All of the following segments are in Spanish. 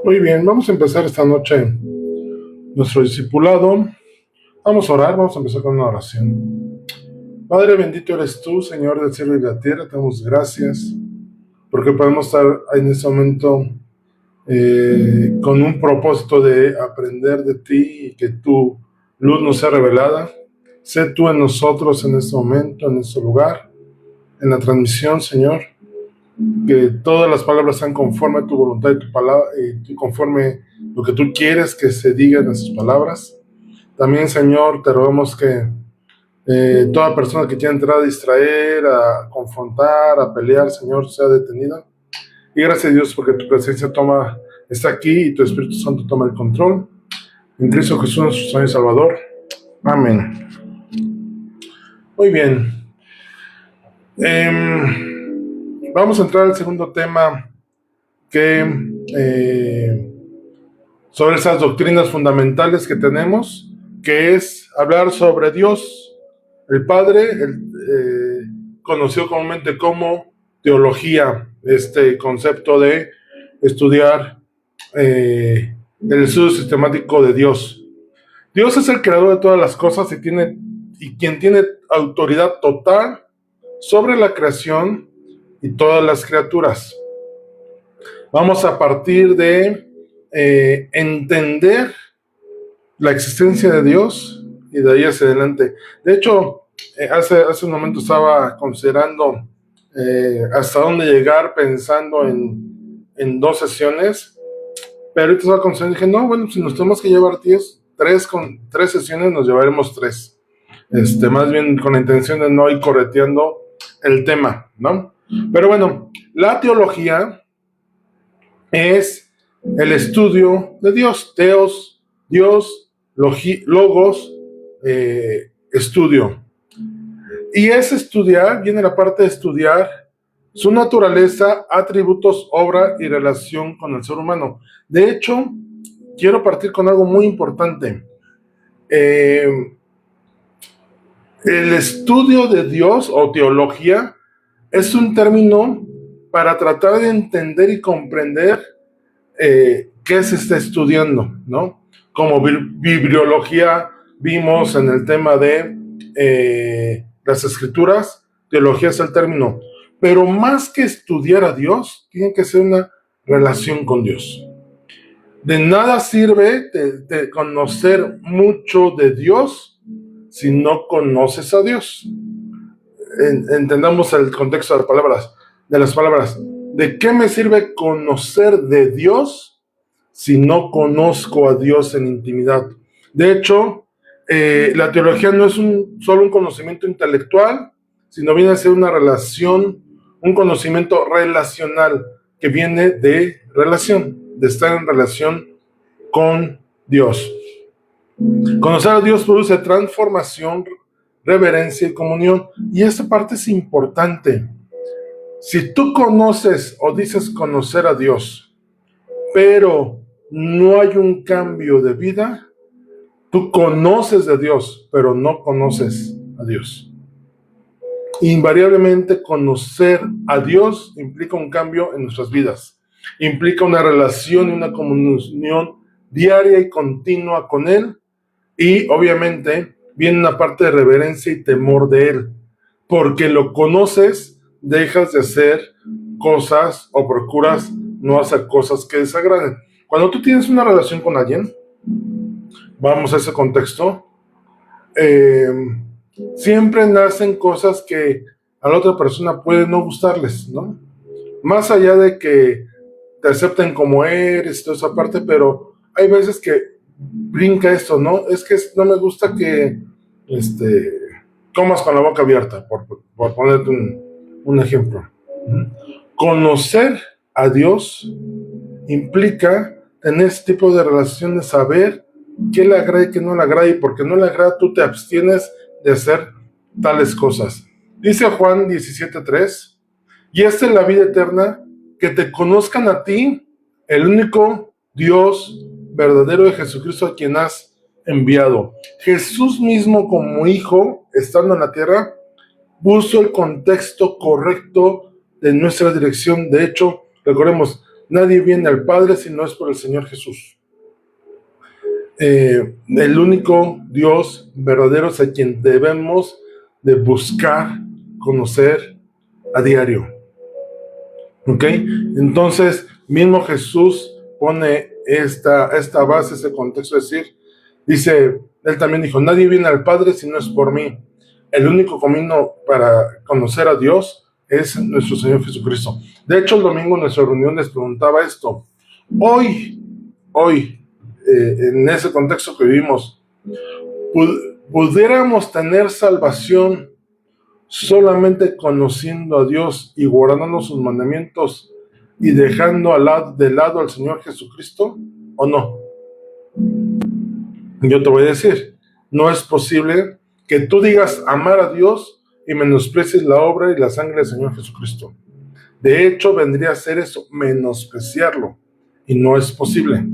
Muy bien, vamos a empezar esta noche nuestro discipulado. Vamos a orar, vamos a empezar con una oración. Padre bendito eres tú, Señor del cielo y de la tierra. Te damos gracias porque podemos estar en este momento con un propósito de aprender de ti y que tu luz nos sea revelada. Sé tú en nosotros en este momento, en este lugar, en la transmisión, Señor. Que todas las palabras sean conforme a tu voluntad y tu palabra, y conforme lo que tú quieres que se diga en esas palabras. También, Señor, te rogamos que toda persona que quiera entrar a distraer, a confrontar, a pelear, Señor, sea detenida. Y gracias a Dios porque tu presencia está aquí y tu Espíritu Santo toma el control. En Cristo Jesús, nuestro Señor y Salvador. Amén. Muy bien. Vamos a entrar al segundo tema sobre esas doctrinas fundamentales que tenemos, que es hablar sobre Dios, el Padre, conocido comúnmente como teología, este concepto de estudiar el estudio sistemático de Dios. Dios es el creador de todas las cosas y quien tiene autoridad total sobre la creación y todas las criaturas. Vamos a partir de entender la existencia de Dios y de ahí hacia adelante. De hecho, hace un momento estaba considerando hasta dónde llegar pensando en 2 sesiones, pero ahorita estaba considerando y dije, no, bueno, si nos tenemos que llevar 3 sesiones, nos llevaremos 3. Más bien con la intención de no ir correteando el tema, ¿no? Pero bueno, la teología es el estudio de Dios, Theos, Dios, logos, estudio. Y es estudiar, viene la parte de estudiar su naturaleza, atributos, obra y relación con el ser humano. De hecho, quiero partir con algo muy importante. El estudio de Dios o teología es un término para tratar de entender y comprender qué se está estudiando, ¿no? Como bibliología vimos en el tema de las escrituras, teología es el término, pero más que estudiar a Dios, tiene que ser una relación con Dios. De nada sirve de conocer mucho de Dios si no conoces a Dios. Entendamos el contexto de las palabras. ¿De qué me sirve conocer de Dios si no conozco a Dios en intimidad? De hecho, la teología no es solo un conocimiento intelectual, sino viene a ser una relación, un conocimiento relacional que viene de relación, de estar en relación con Dios. Conocer a Dios produce transformación, reverencia y comunión. Y esta parte es importante. Si tú conoces o dices conocer a Dios, pero no hay un cambio de vida, tú conoces de Dios, pero no conoces a Dios. Invariablemente conocer a Dios implica un cambio en nuestras vidas. Implica una relación y una comunión diaria y continua con Él. Y obviamente viene una parte de reverencia y temor de Él. Porque lo conoces, dejas de hacer cosas o procuras no hacer cosas que desagraden. Cuando tú tienes una relación con alguien, vamos a ese contexto, siempre nacen cosas que a la otra persona puede no gustarles, ¿no? Más allá de que te acepten como eres, toda esa parte, pero hay veces que brinca esto, ¿no? Es que no me gusta que comas con la boca abierta, por ponerte un ejemplo. Conocer a Dios implica tener este tipo de relación de saber qué le agrada y qué no le agrada, y porque no le agrada tú te abstienes de hacer tales cosas. Dice Juan 17:3, y esta es la vida eterna, que te conozcan a ti, el único Dios verdadero de Jesucristo a quien has enviado. Jesús mismo como hijo, estando en la tierra, puso el contexto correcto de nuestra dirección. De hecho, recordemos, Nadie viene al Padre si no es por el Señor Jesús. El único Dios verdadero es a quien debemos de buscar, conocer a diario. ¿Ok? Entonces, mismo Jesús pone esta base, ese contexto, dice, él también dijo, nadie viene al Padre si no es por mí. El único camino para conocer a Dios es nuestro Señor Jesucristo. De hecho, el domingo en nuestra reunión les preguntaba esto. Hoy, en ese contexto que vivimos, ¿pudiéramos tener salvación solamente conociendo a Dios y guardando sus mandamientos y dejando de lado al Señor Jesucristo, o no? Yo te voy a decir, no es posible que tú digas amar a Dios y menosprecies la obra y la sangre del Señor Jesucristo. De hecho, vendría a ser eso, menospreciarlo, y no es posible.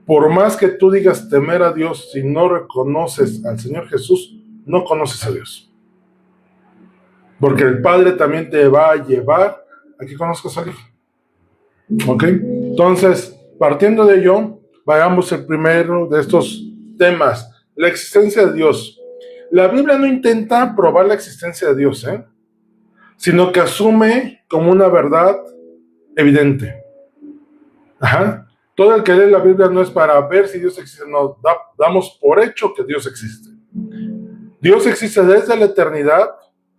Por más que tú digas temer a Dios, si no reconoces al Señor Jesús, no conoces a Dios. Porque el Padre también te va a llevar a que conozcas al Hijo. ¿Ok? Entonces, partiendo de ello, vayamos el primero de estos temas, la existencia de Dios. La Biblia no intenta probar la existencia de Dios, sino que asume como una verdad evidente. Todo el que lee la Biblia no es para ver si Dios existe, no, damos por hecho que Dios existe. Dios existe desde la eternidad,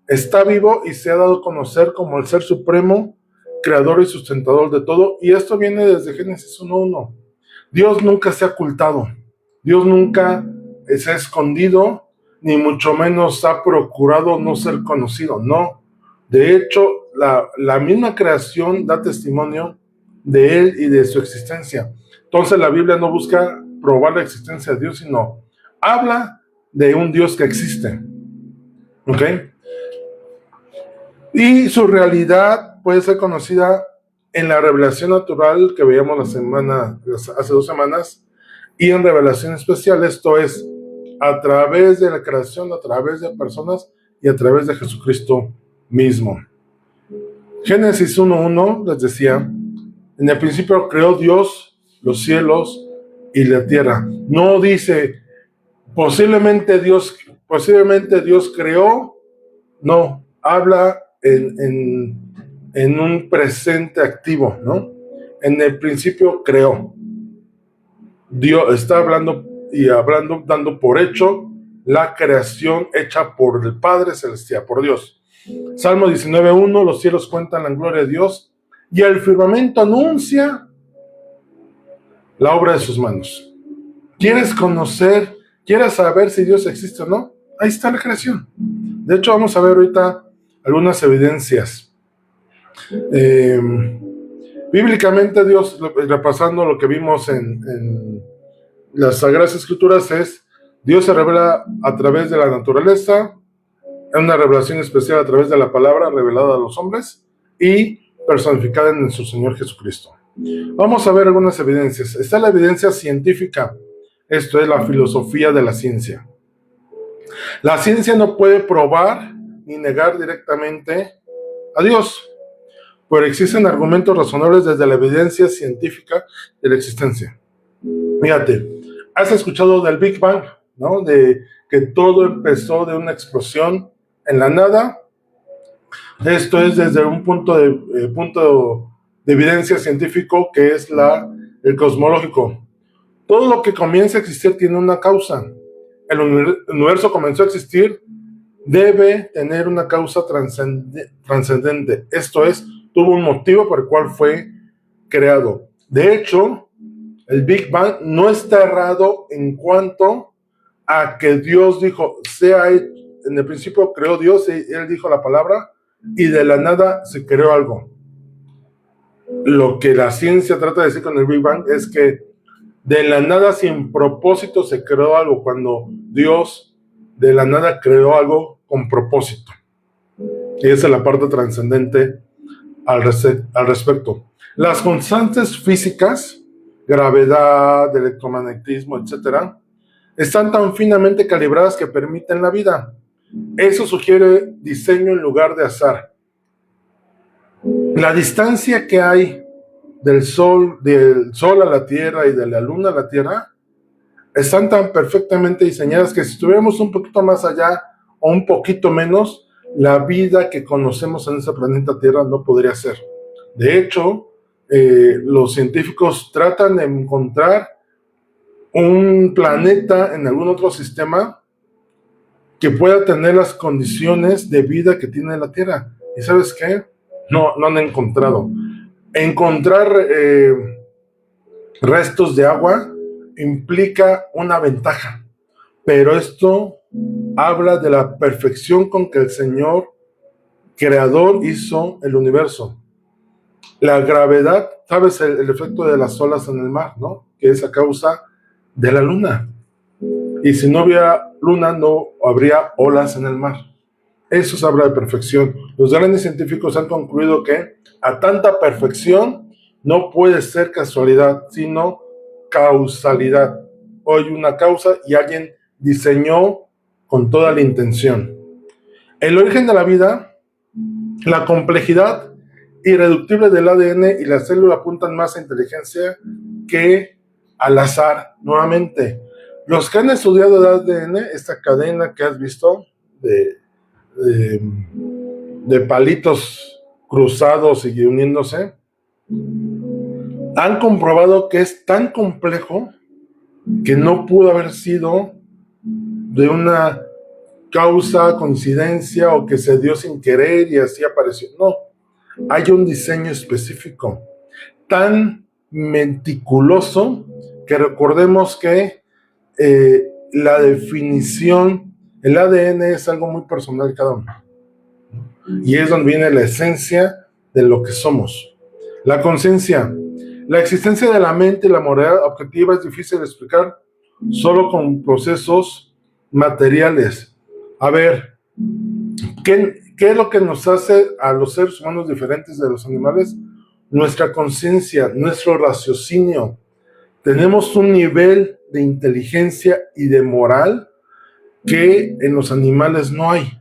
está vivo y se ha dado a conocer como el Ser Supremo, Creador y Sustentador de todo, y esto viene desde Génesis 1:1. Dios nunca se ha ocultado, Dios nunca se ha escondido, ni mucho menos ha procurado no ser conocido, no. De hecho, la misma creación da testimonio de Él y de su existencia. Entonces la Biblia no busca probar la existencia de Dios, sino habla de un Dios que existe. ¿Ok? Y su realidad puede ser conocida en la revelación natural que veíamos hace 2 semanas, y en revelación especial, esto es, a través de la creación, a través de personas y a través de Jesucristo mismo. Génesis 1:1 les decía, en el principio creó Dios los cielos y la tierra. No dice, posiblemente Dios creó, no, habla en un presente activo, ¿no? En el principio creó. Dios está hablando, dando por hecho la creación hecha por el Padre Celestial, por Dios. Salmo 19:1, los cielos cuentan la gloria de Dios y el firmamento anuncia la obra de sus manos. ¿Quieres conocer, quieres saber si Dios existe o no? Ahí está la creación. De hecho, vamos a ver ahorita algunas evidencias. Bíblicamente, Dios, repasando lo que vimos en las Sagradas Escrituras, Dios se revela a través de la naturaleza, en una revelación especial a través de la palabra revelada a los hombres y personificada en su Señor Jesucristo. Vamos a ver algunas evidencias. Está la evidencia científica, esto es la filosofía de la ciencia. La ciencia no puede probar ni negar directamente a Dios, pero existen argumentos razonables desde la evidencia científica de la existencia. Fíjate, has escuchado del Big Bang, ¿no? De que todo empezó de una explosión en la nada. Esto es desde un punto de evidencia científico que es el cosmológico. Todo lo que comienza a existir tiene una causa. El universo comenzó a existir, debe tener una causa trascendente. Esto es, tuvo un motivo por el cual fue creado. De hecho, el Big Bang no está errado en cuanto a que Dios dijo, en el principio creó Dios, y Él dijo la palabra, y de la nada se creó algo. Lo que la ciencia trata de decir con el Big Bang es que de la nada sin propósito se creó algo, cuando Dios de la nada creó algo con propósito. Y esa es la parte trascendente al respecto. Las constantes físicas, gravedad, electromagnetismo, etcétera, están tan finamente calibradas que permiten la vida. Eso sugiere diseño en lugar de azar. La distancia que hay del sol a la Tierra y de la Luna a la Tierra, están tan perfectamente diseñadas que si estuviéramos un poquito más allá o un poquito menos, la vida que conocemos en ese planeta Tierra no podría ser. De hecho, los científicos tratan de encontrar un planeta en algún otro sistema que pueda tener las condiciones de vida que tiene la Tierra. ¿Y sabes qué? No han encontrado. Encontrar restos de agua implica una ventaja, pero esto habla de la perfección con que el Señor Creador hizo el universo. La gravedad, ¿sabes? El efecto de las olas en el mar, ¿no? Que es a causa de la luna. Y si no hubiera luna, no habría olas en el mar. Eso se habla de perfección. Los grandes científicos han concluido que a tanta perfección no puede ser casualidad, sino causalidad. Hoy una causa y alguien diseñó con toda la intención. El origen de la vida, la complejidad irreductible del ADN y la célula apuntan más a inteligencia que al azar. Nuevamente, los que han estudiado el ADN, esta cadena que has visto de palitos cruzados y uniéndose, han comprobado que es tan complejo que no pudo haber sido de una causa, coincidencia o que se dio sin querer y así apareció. No, hay un diseño específico tan meticuloso que recordemos que la definición, el ADN es algo muy personal de cada uno. Y es donde viene la esencia de lo que somos. La conciencia. La existencia de la mente y la moralidad objetiva es difícil de explicar solo con procesos materiales. A ver, ¿qué es lo que nos hace a los seres humanos diferentes de los animales? Nuestra conciencia, nuestro raciocinio. Tenemos un nivel de inteligencia y de moral que en los animales no hay.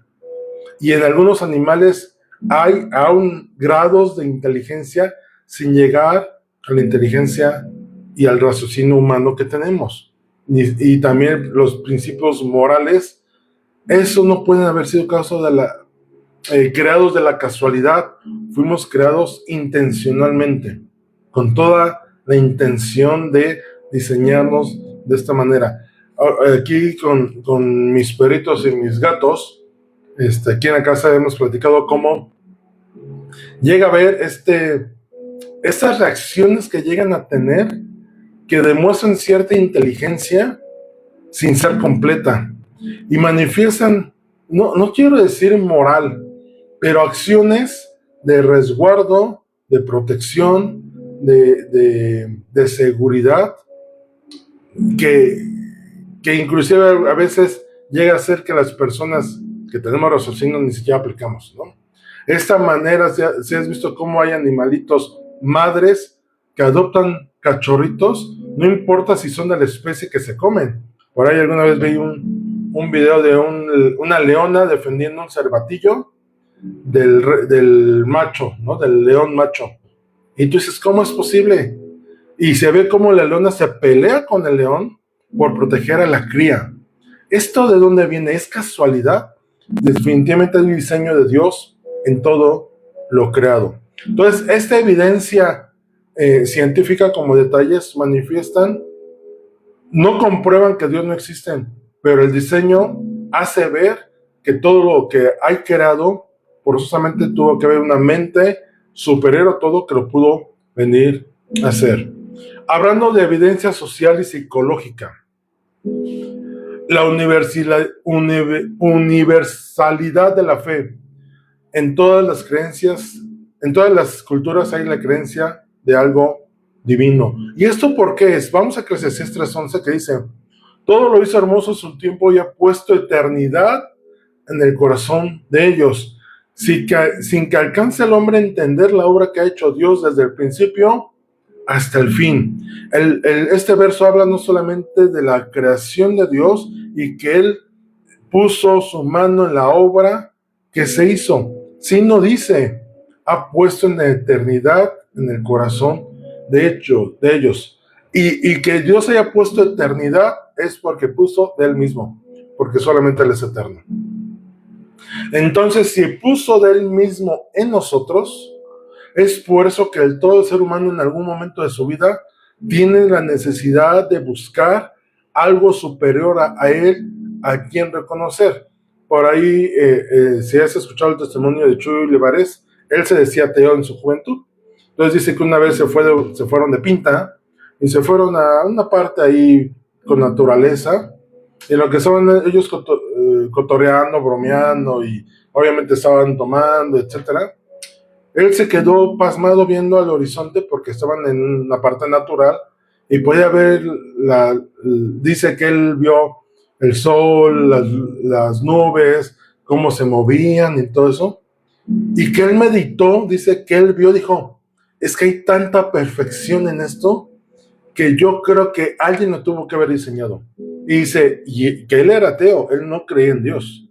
Y en algunos animales hay aún grados de inteligencia sin llegar a la inteligencia y al raciocinio humano que tenemos. Y también los principios morales, eso no pueden haber sido causa de creados de la casualidad. Fuimos creados intencionalmente, con toda la intención de diseñarnos de esta manera. Aquí con mis perritos y mis gatos, aquí en la casa hemos platicado cómo llega a haber estas reacciones que llegan a tener que demuestran cierta inteligencia sin ser completa y manifiestan, no quiero decir moral, pero acciones de resguardo, de protección, de seguridad, que inclusive a veces llega a ser que las personas que tenemos raciocinio ni siquiera aplicamos, ¿no? Esta manera, si has visto cómo hay animalitos madres que adoptan cachorritos, no importa si son de la especie que se comen. Por ahí alguna vez vi un video de una leona defendiendo un cervatillo del macho, ¿no? Del león macho. Y tú dices, ¿cómo es posible? Y se ve cómo la leona se pelea con el león por proteger a la cría. ¿Esto de dónde viene? ¿Es casualidad? Definitivamente hay un diseño de Dios en todo lo creado. Entonces, esta evidencia científica como detalles manifiestan, no comprueban que Dios no existe, pero el diseño hace ver que todo lo que hay creado, forzosamente tuvo que haber una mente superior a todo que lo pudo venir a hacer. Hablando de evidencia social y psicológica, la universalidad de la fe. En todas las creencias, en todas las culturas hay la creencia de algo divino. ¿Y esto por qué es? Vamos a Eclesiastés 3:11 que dice, todo lo hizo hermoso su tiempo y ha puesto eternidad en el corazón de ellos, sin que alcance el hombre a entender la obra que ha hecho Dios desde el principio hasta el fin. Este verso habla no solamente de la creación de Dios y que Él puso su mano en la obra que se hizo, sino dice, ha puesto en la eternidad en el corazón de ellos. Y que Dios haya puesto eternidad es porque puso de Él mismo, porque solamente Él es eterno. Entonces, si puso de Él mismo en nosotros, es por eso que todo ser humano en algún momento de su vida tiene la necesidad de buscar algo superior a Él, a quien reconocer. Por ahí, si has escuchado el testimonio de Chuy Olivares, él se decía ateo en su juventud. Entonces dice que una vez se fueron de pinta y se fueron a una parte ahí con naturaleza, en lo que estaban ellos cotorreando, bromeando y obviamente estaban tomando, etcétera. Él se quedó pasmado viendo al horizonte porque estaban en una parte natural y podía ver, dice que él vio el sol, las nubes, cómo se movían y todo eso. Y que él meditó, dice que él vio, dijo, es que hay tanta perfección en esto que yo creo que alguien lo tuvo que haber diseñado. Y dice, y que él era ateo, él no creía en Dios.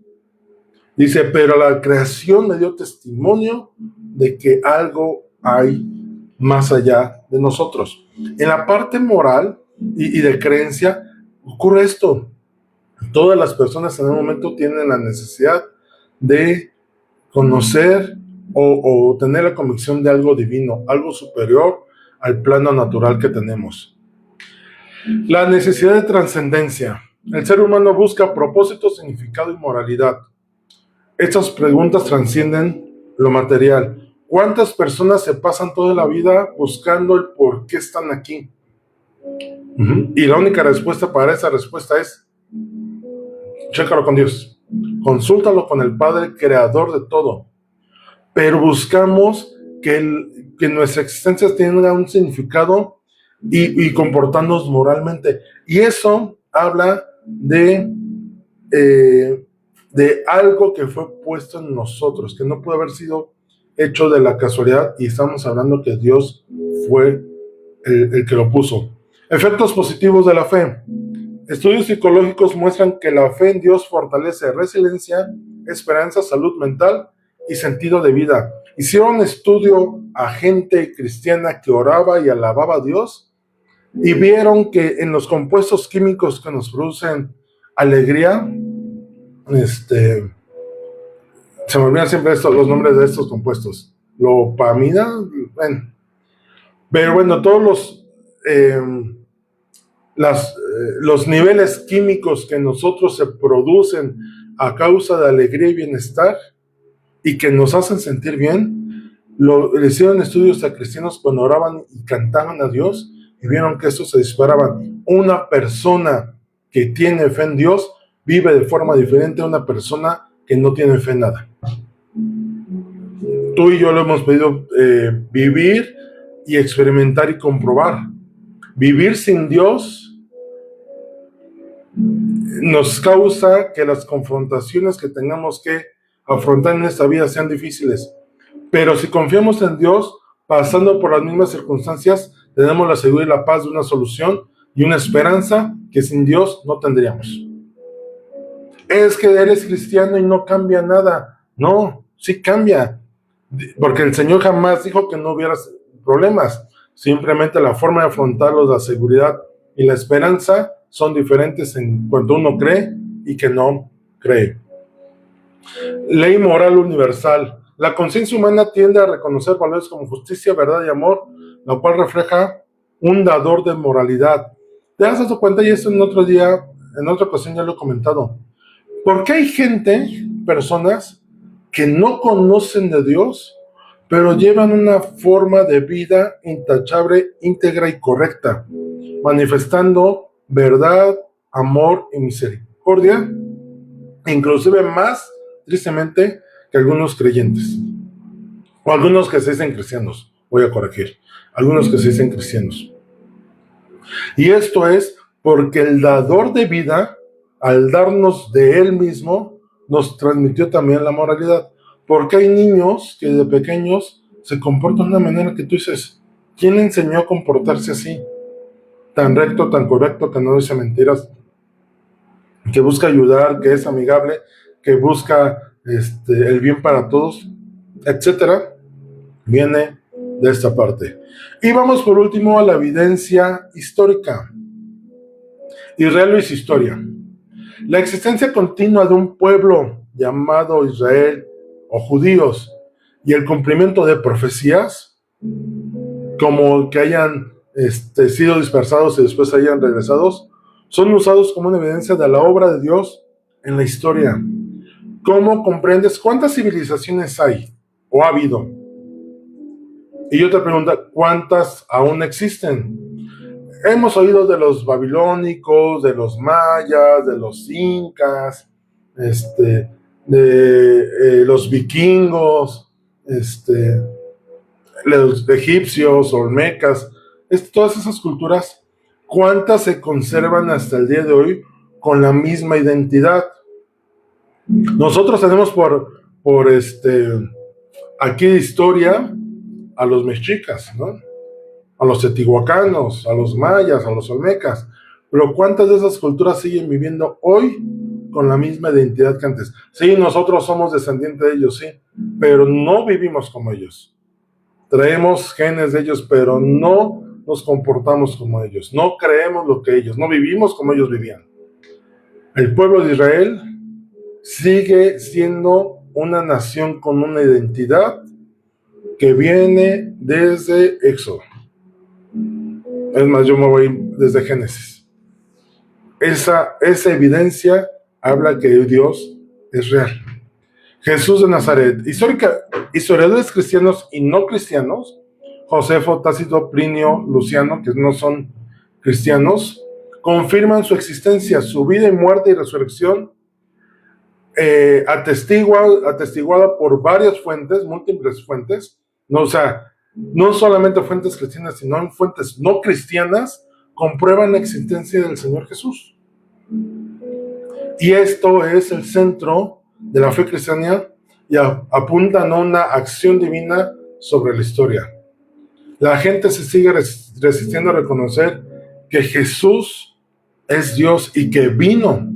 Dice, pero la creación me dio testimonio de que algo hay más allá de nosotros. En la parte moral y de creencia ocurre esto. Todas las personas en un momento tienen la necesidad de conocer o tener la convicción de algo divino, algo superior al plano natural que tenemos. La necesidad de trascendencia. El ser humano busca propósito, significado y moralidad. Estas preguntas trascienden lo material. ¿Cuántas personas se pasan toda la vida buscando el por qué están aquí? Y la única respuesta para esa respuesta es: chécalo con Dios, consúltalo con el Padre creador de todo. Pero buscamos que nuestra existencia tenga un significado y comportarnos moralmente. Y eso habla de algo que fue puesto en nosotros, que no puede haber sido hecho de la casualidad, y estamos hablando que Dios fue el que lo puso. Efectos positivos de la fe. Estudios psicológicos muestran que la fe en Dios fortalece resiliencia, esperanza, salud mental y sentido de vida. Hicieron estudio a gente cristiana que oraba y alababa a Dios y vieron que en los compuestos químicos que nos producen alegría, se me olvidan siempre los nombres de estos compuestos. Dopamina, bueno. Pero bueno, todos los niveles químicos que nosotros se producen a causa de alegría y bienestar y que nos hacen sentir bien, le hicieron estudios a cristianos cuando oraban y cantaban a Dios y vieron que estos se disparaban. Una persona que tiene fe en Dios vive de forma diferente a una persona que no tiene fe en nada. Tú y yo lo hemos podido vivir y experimentar y comprobar. Vivir sin Dios nos causa que las confrontaciones que tengamos que afrontar en esta vida sean difíciles. Pero si confiamos en Dios, pasando por las mismas circunstancias, tenemos la seguridad y la paz de una solución y una esperanza que sin Dios no tendríamos. Es que eres cristiano y no cambia nada. No, sí cambia. Porque el Señor jamás dijo que no hubiera problemas. Simplemente la forma de afrontarlos, la seguridad y la esperanza son diferentes en cuanto uno cree y que no cree. Ley moral universal. La conciencia humana tiende a reconocer valores como justicia, verdad y amor, lo cual refleja un dador de moralidad. ¿Te has dado cuenta? Y esto en otra ocasión ya lo he comentado. ¿Por qué hay personas que no conocen de Dios, pero llevan una forma de vida intachable, íntegra y correcta, manifestando verdad, amor y misericordia, inclusive más, tristemente, que algunos creyentes, o algunos que se dicen cristianos, voy a corregir, algunos que se dicen cristianos. Y esto es porque el dador de vida, al darnos de Él mismo, nos transmitió también la moralidad. Porque hay niños que de pequeños se comportan de una manera que tú dices, ¿quién le enseñó a comportarse así? Tan recto, tan correcto, que no dice mentiras, que busca ayudar, que es amigable, que busca el bien para todos, etcétera. Viene de esta parte. Y vamos por último a la evidencia histórica. Israel es historia. La existencia continua de un pueblo llamado Israel o judíos y el cumplimiento de profecías, como que hayan sido dispersados y después hayan regresados, son usados como una evidencia de la obra de Dios en la historia. ¿Cómo comprendes cuántas civilizaciones hay o ha habido? Y otra pregunta, ¿cuántas aún existen? Hemos oído de los babilónicos, de los mayas, de los incas, de los vikingos, los egipcios, olmecas, todas esas culturas, ¿cuántas se conservan hasta el día de hoy con la misma identidad? Nosotros tenemos por aquí de historia a los mexicas, ¿no? A los teotihuacanos, a los mayas, a los olmecas, pero ¿cuántas de esas culturas siguen viviendo hoy con la misma identidad que antes? Sí, nosotros somos descendientes de ellos, sí, pero no vivimos como ellos. Traemos genes de ellos, pero no nos comportamos como ellos, no creemos lo que ellos, no vivimos como ellos vivían. El pueblo de Israel sigue siendo una nación con una identidad que viene desde Éxodo. Es más, yo me voy desde Génesis. Esa evidencia habla que Dios es real. Jesús de Nazaret. Historiadores cristianos y no cristianos, Josefo, Tácito, Plinio, Luciano, que no son cristianos, confirman su existencia, su vida y muerte y resurrección, atestiguada por varias fuentes, múltiples fuentes, no, o sea, no solamente fuentes cristianas, sino en fuentes no cristianas, comprueban la existencia del Señor Jesús. Y esto es el centro de la fe cristiana y apuntan a una acción divina sobre la historia. La gente se sigue resistiendo a reconocer que Jesús es Dios y que vino.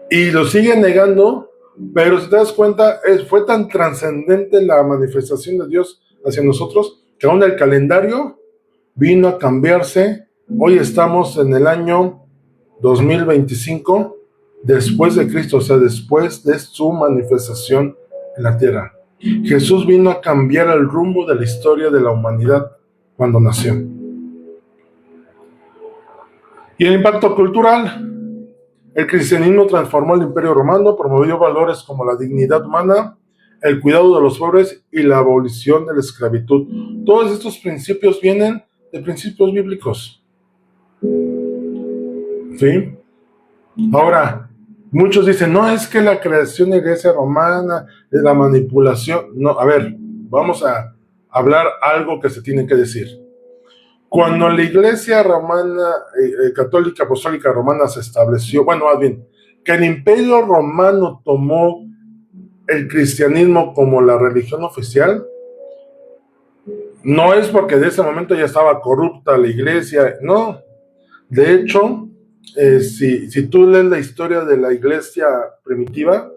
Y lo siguen negando, pero si te das cuenta, fue tan trascendente la manifestación de Dios hacia nosotros que aún el calendario vino a cambiarse. Hoy estamos en el año 2025 después de Cristo, o sea, después de su manifestación en la tierra. Jesús vino a cambiar el rumbo de la historia de la humanidad cuando nació. Y el impacto cultural. El cristianismo transformó el Imperio Romano, promovió valores como la dignidad humana, el cuidado de los pobres y la abolición de la esclavitud. Todos estos principios vienen de principios bíblicos. ¿Sí? Ahora, muchos dicen, no, es que la creación de la Iglesia Romana es la manipulación. No, a ver, vamos a hablar algo que se tiene que decir. Cuando la Iglesia Romana, Católica Apostólica Romana se estableció, bueno, más bien, que el Imperio Romano tomó el cristianismo como la religión oficial, no es porque de ese momento ya estaba corrupta la Iglesia, no. De hecho, si tú lees la historia de la Iglesia primitiva,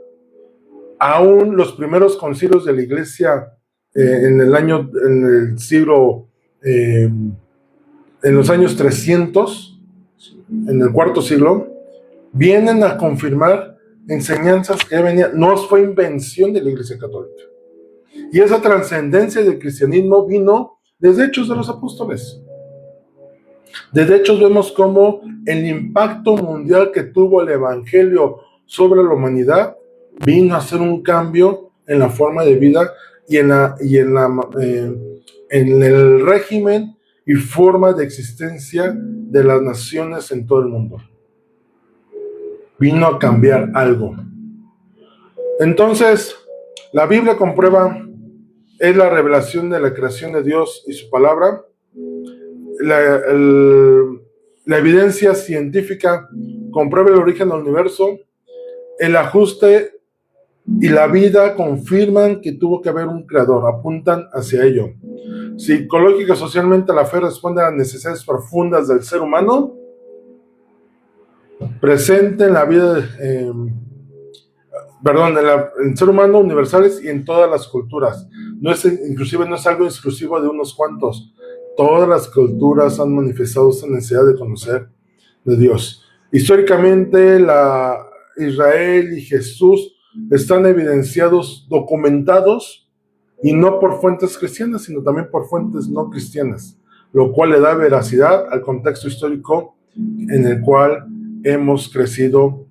aún los primeros concilios de la Iglesia en el siglo... en los años 300, en el cuarto siglo, vienen a confirmar enseñanzas que venían, no fue invención de la Iglesia Católica. Y esa trascendencia del cristianismo vino desde Hechos de los Apóstoles. Desde Hechos vemos cómo el impacto mundial que tuvo el Evangelio sobre la humanidad vino a hacer un cambio en la forma de vida y en el régimen y forma de existencia de las naciones en todo el mundo. Vino a cambiar algo. Entonces, la Biblia comprueba, es la revelación de la creación de Dios y su palabra. La evidencia científica comprueba el origen del universo. El ajuste y la vida confirman que tuvo que haber un creador, apuntan hacia ello. Psicológica y socialmente, la fe responde a las necesidades profundas del ser humano, presente en la vida, en el ser humano universales y en todas las culturas. inclusive no es algo exclusivo de unos cuantos. Todas las culturas han manifestado esta necesidad de conocer de Dios. Históricamente, Israel y Jesús están evidenciados, documentados, y no por fuentes cristianas, sino también por fuentes no cristianas, lo cual le da veracidad al contexto histórico en el cual hemos crecido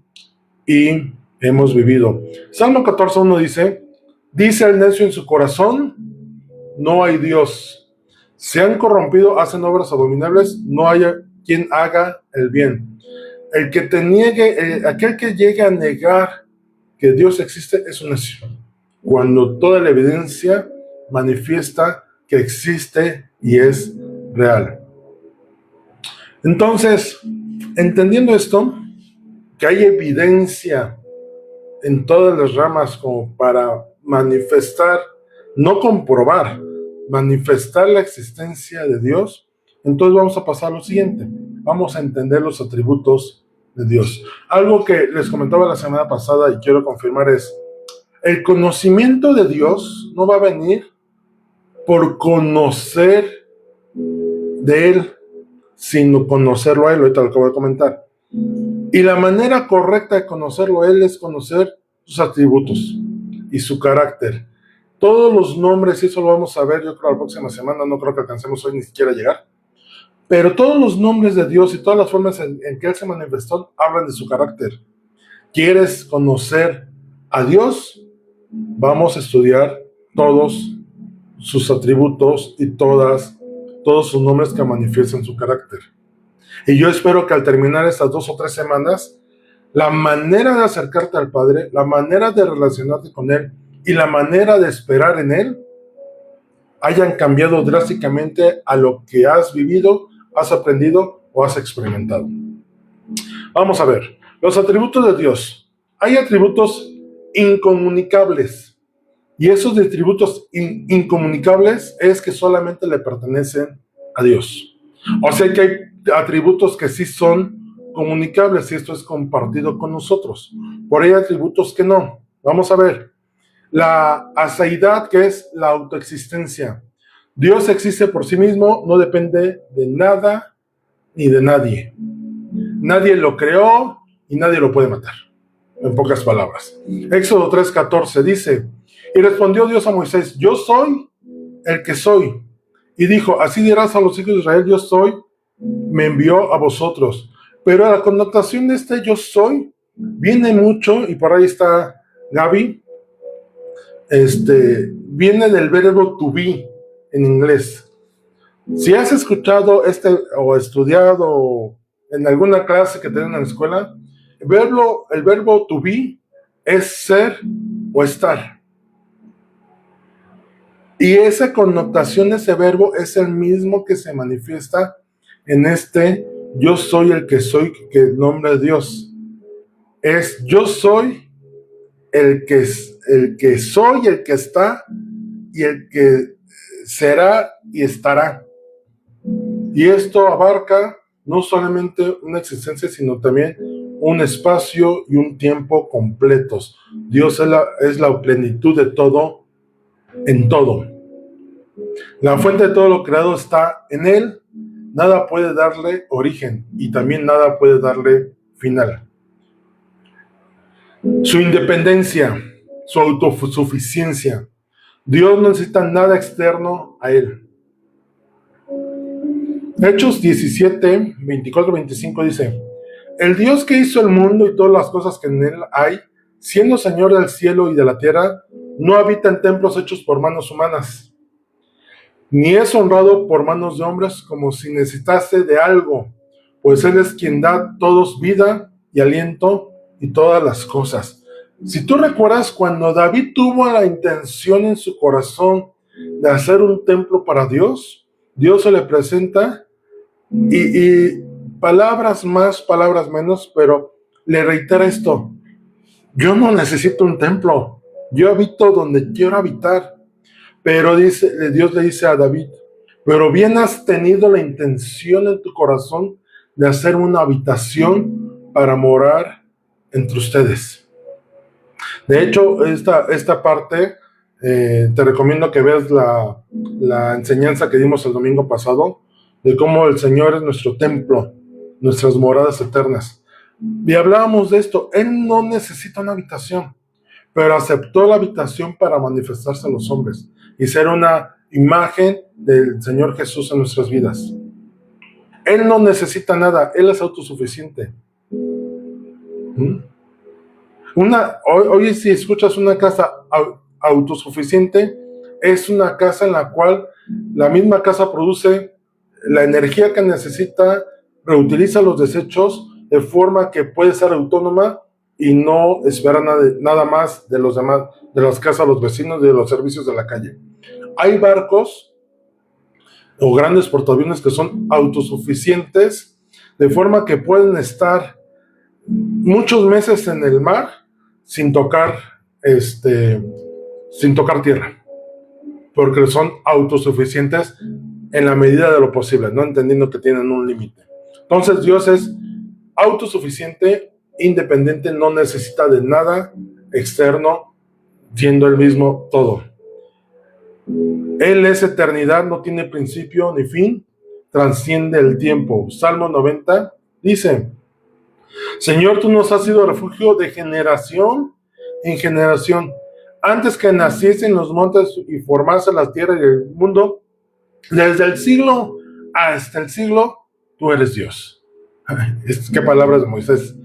y hemos vivido. Salmo 14:1 dice el necio en su corazón, no hay Dios. Se han corrompido, hacen obras abominables, no haya quien haga el bien. Aquel que llegue a negar que Dios existe es un necio, cuando toda la evidencia manifiesta que existe y es real. Entonces, entendiendo esto, que hay evidencia en todas las ramas como para manifestar, no comprobar, manifestar la existencia de Dios, entonces vamos a pasar a lo siguiente. Vamos a entender los atributos de Dios. Algo que les comentaba la semana pasada y quiero confirmar es, el conocimiento de Dios no va a venir por conocer de Él, sino conocerlo a Él. Ahorita lo acabo de comentar. Y la manera correcta de conocerlo a Él es conocer sus atributos y su carácter. Todos los nombres, y eso lo vamos a ver yo creo la próxima semana, no creo que alcancemos hoy ni siquiera a llegar, pero todos los nombres de Dios y todas las formas en que Él se manifestó hablan de su carácter. ¿Quieres conocer a Dios? Vamos a estudiar todos sus atributos y todos sus nombres que manifiestan su carácter. Y yo espero que al terminar estas 2 o 3 semanas, la manera de acercarte al Padre, la manera de relacionarte con Él y la manera de esperar en Él hayan cambiado drásticamente a lo que has vivido, has aprendido o has experimentado. Vamos a ver, los atributos de Dios. Hay atributos incomunicables, y esos atributos incomunicables es que solamente le pertenecen a Dios. O sea que hay atributos que sí son comunicables y esto es compartido con nosotros. Por ahí hay atributos que no. Vamos a ver. La aseidad, que es la autoexistencia. Dios existe por sí mismo, no depende de nada ni de nadie. Nadie lo creó y nadie lo puede matar. En pocas palabras. Éxodo 3:14 dice, y respondió Dios a Moisés, yo soy el que soy. Y dijo, así dirás a los hijos de Israel, yo soy, me envió a vosotros. Pero la connotación de este yo soy viene mucho, y por ahí está Gaby, viene del verbo to be en inglés. Si has escuchado o estudiado en alguna clase que tienen en la escuela, el verbo to be es ser o estar. Y esa connotación de ese verbo es el mismo que se manifiesta en yo soy el que soy, que el nombre de Dios. Es yo soy el que soy, el que está y el que será y estará. Y esto abarca no solamente una existencia, sino también un espacio y un tiempo completos. Dios es la plenitud de todo, en todo. La fuente de todo lo creado está en Él. Nada puede darle origen y también nada puede darle final. Su independencia, su autosuficiencia. Dios no necesita nada externo a Él. Hechos 17, 24, 25 dice, el Dios que hizo el mundo y todas las cosas que en él hay, siendo Señor del cielo y de la tierra, no habita en templos hechos por manos humanas, ni es honrado por manos de hombres como si necesitase de algo, pues Él es quien da a todos vida y aliento y todas las cosas. Si tú recuerdas cuando David tuvo la intención en su corazón de hacer un templo para Dios, Dios se le presenta y palabras más, palabras menos, pero le reitera esto: yo no necesito un templo, yo habito donde quiero habitar. Pero Dios le dice a David, pero bien has tenido la intención en tu corazón de hacer una habitación para morar entre ustedes. De hecho, esta parte Te recomiendo que veas la enseñanza que dimos el domingo pasado de cómo el Señor es nuestro templo, nuestras moradas eternas. Y hablábamos de esto. Él no necesita una habitación, pero aceptó la habitación para manifestarse a los hombres y ser una imagen del Señor Jesús en nuestras vidas. Él no necesita nada, Él es autosuficiente. Hoy si escuchas una casa autosuficiente, es una casa en la cual la misma casa produce la energía que necesita, reutiliza los desechos de forma que puede ser autónoma y no espera nada más de los demás, de las casas, los vecinos, de los servicios de la calle. Hay barcos o grandes portaaviones que son autosuficientes, de forma que pueden estar muchos meses en el mar sin tocar tierra, porque son autosuficientes en la medida de lo posible, no entendiendo que tienen un límite. Entonces Dios es autosuficiente, independiente, no necesita de nada externo, siendo Él mismo todo. Él es eternidad, no tiene principio ni fin, trasciende el tiempo. Salmo 90 dice: Señor, tú nos has sido refugio de generación en generación. Antes que naciesen los montes y formase la tierra y el mundo, desde el siglo hasta el siglo, tú eres Dios. ¿Qué palabras de Moisés?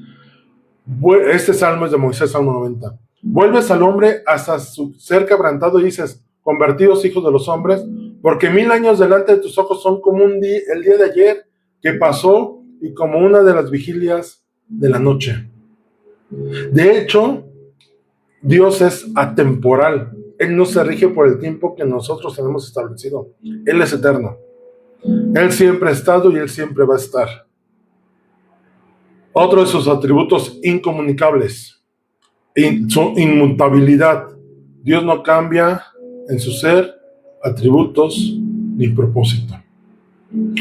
Este salmo es de Moisés, Salmo 90. Vuelves al hombre hasta su ser quebrantado y dices: convertidos hijos de los hombres, porque 1000 años delante de tus ojos son como el día de ayer que pasó y como una de las vigilias de la noche. De hecho, Dios es atemporal. Él no se rige por el tiempo que nosotros tenemos establecido. Él es eterno. Él siempre ha estado y Él siempre va a estar. Otro de sus atributos incomunicables, su inmutabilidad. Dios no cambia en su ser, atributos ni propósito.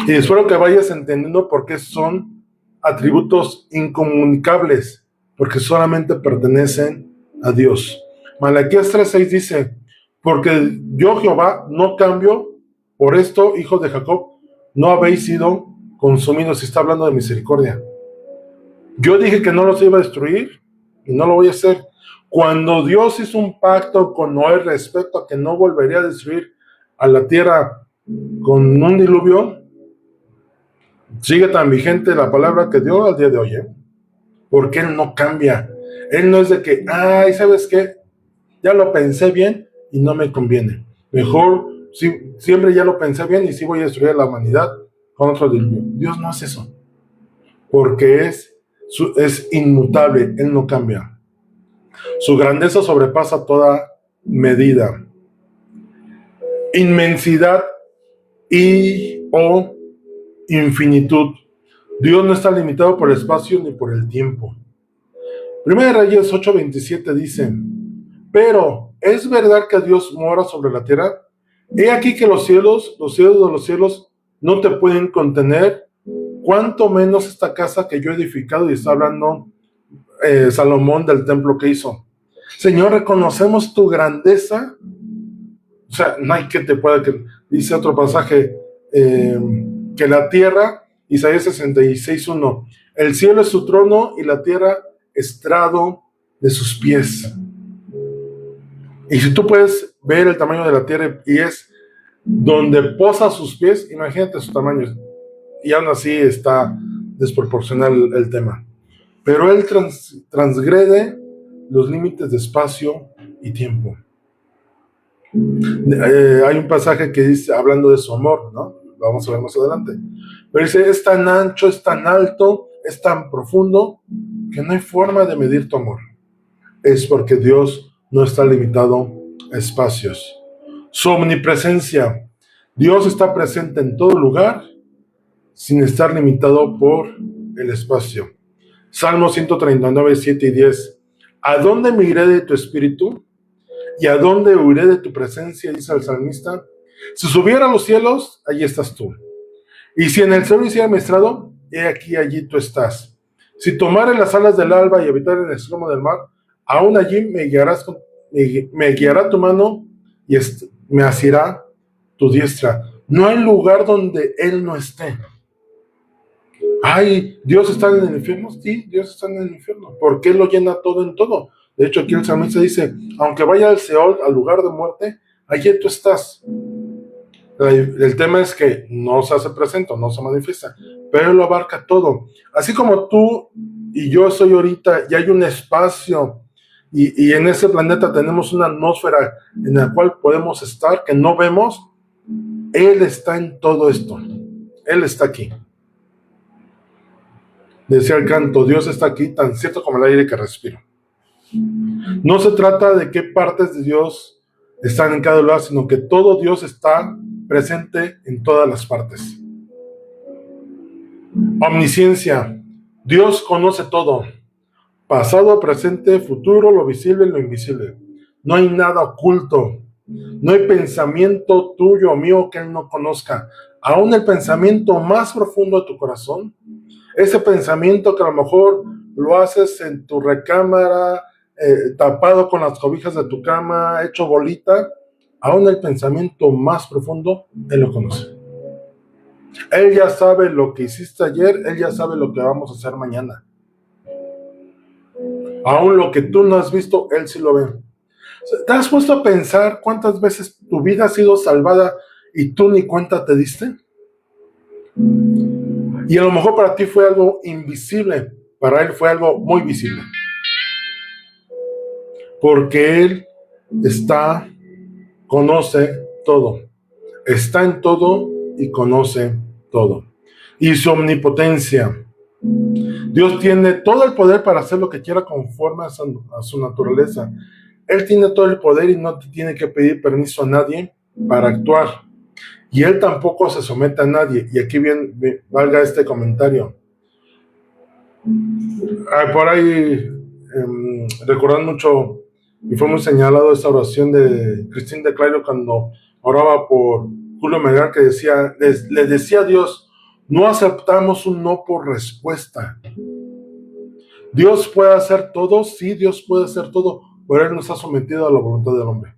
Y espero que vayas entendiendo por qué son atributos incomunicables, porque solamente pertenecen a Dios. Malaquías 3:6 dice: porque yo, Jehová, no cambio, por esto, hijos de Jacob, no habéis sido consumidos. Y está hablando de misericordia. Yo dije que no los iba a destruir y no lo voy a hacer. Cuando Dios hizo un pacto con Noé respecto a que no volvería a destruir a la tierra con un diluvio, sigue tan vigente la palabra que dio al día de hoy, porque Él no cambia. Él no es de que, ¿sabes qué? Ya lo pensé bien y no me conviene. Mejor, siempre ya lo pensé bien y sí voy a destruir a la humanidad con otro diluvio. Dios no hace eso, porque es inmutable, Él no cambia. Su grandeza sobrepasa toda medida. Inmensidad o infinitud. Dios no está limitado por el espacio ni por el tiempo. Primera de Reyes 8:27 dice: pero ¿es verdad que Dios mora sobre la tierra? He aquí que los cielos de los cielos no te pueden contener, cuanto menos esta casa que yo he edificado. Y está hablando Salomón del templo que hizo. Señor, reconocemos tu grandeza. O sea, no hay que te pueda. Dice otro pasaje, que la tierra, Isaías 66:1, el cielo es su trono y la tierra estrado de sus pies. Y si tú puedes ver el tamaño de la tierra y es donde posa sus pies, imagínate su tamaño. Y aún así está desproporcional el tema. Pero Él transgrede los límites de espacio y tiempo. Hay un pasaje que dice, hablando de su amor, ¿no? Lo vamos a ver más adelante. Pero dice: es tan ancho, es tan alto, es tan profundo, que no hay forma de medir tu amor. Es porque Dios no está limitado a espacios. Su omnipresencia. Dios está presente en todo lugar, sin estar limitado por el espacio. Salmo 139, 7 y 10. ¿A dónde me iré de tu espíritu? ¿Y a dónde huiré de tu presencia? Dice el salmista. Si subiera a los cielos, allí estás tú. Y si en el cielo hiciera mi estrado, he aquí, allí tú estás. Si tomare las alas del alba y habitar en el extremo del mar, aún allí me guiará tu mano y me asirá tu diestra. No hay lugar donde Él no esté. Ay, ¿Dios está en el infierno? Sí, Dios está en el infierno, porque Él lo llena todo en todo. De hecho, aquí el salmista dice, aunque vaya al Seol, al lugar de muerte, allí tú estás. El tema es que no se hace presente, no se manifiesta, pero Él lo abarca todo. Así como tú y yo soy ahorita, y hay un espacio, y en ese planeta tenemos una atmósfera en la cual podemos estar, que no vemos, Él está en todo esto. Él está aquí. Decía el canto, Dios está aquí, tan cierto como el aire que respiro. No se trata de qué partes de Dios están en cada lugar, sino que todo Dios está presente en todas las partes. Omnisciencia. Dios conoce todo. Pasado, presente, futuro, lo visible y lo invisible. No hay nada oculto. No hay pensamiento tuyo o mío que Él no conozca. Aún el pensamiento más profundo de tu corazón, ese pensamiento que a lo mejor lo haces en tu recámara, tapado con las cobijas de tu cama, hecho bolita, aún el pensamiento más profundo, Él lo conoce. Él ya sabe lo que hiciste ayer, Él ya sabe lo que vamos a hacer mañana. Aún lo que tú no has visto, Él sí lo ve. ¿Te has puesto a pensar cuántas veces tu vida ha sido salvada y tú ni cuenta te diste? Y a lo mejor para ti fue algo invisible, para Él fue algo muy visible. Porque Él conoce todo. Está en todo y conoce todo. Y su omnipotencia. Dios tiene todo el poder para hacer lo que quiera conforme a su naturaleza. Él tiene todo el poder y no tiene que pedir permiso a nadie para actuar. Y Él tampoco se somete a nadie. Y aquí bien valga este comentario. Por ahí recuerdan mucho, y fue muy señalado esta oración de Christine de Clairo cuando oraba por Julio Melgar, que le decía a Dios, no aceptamos un no por respuesta. Dios puede hacer todo, sí, Dios puede hacer todo, pero Él nos ha sometido a la voluntad del hombre.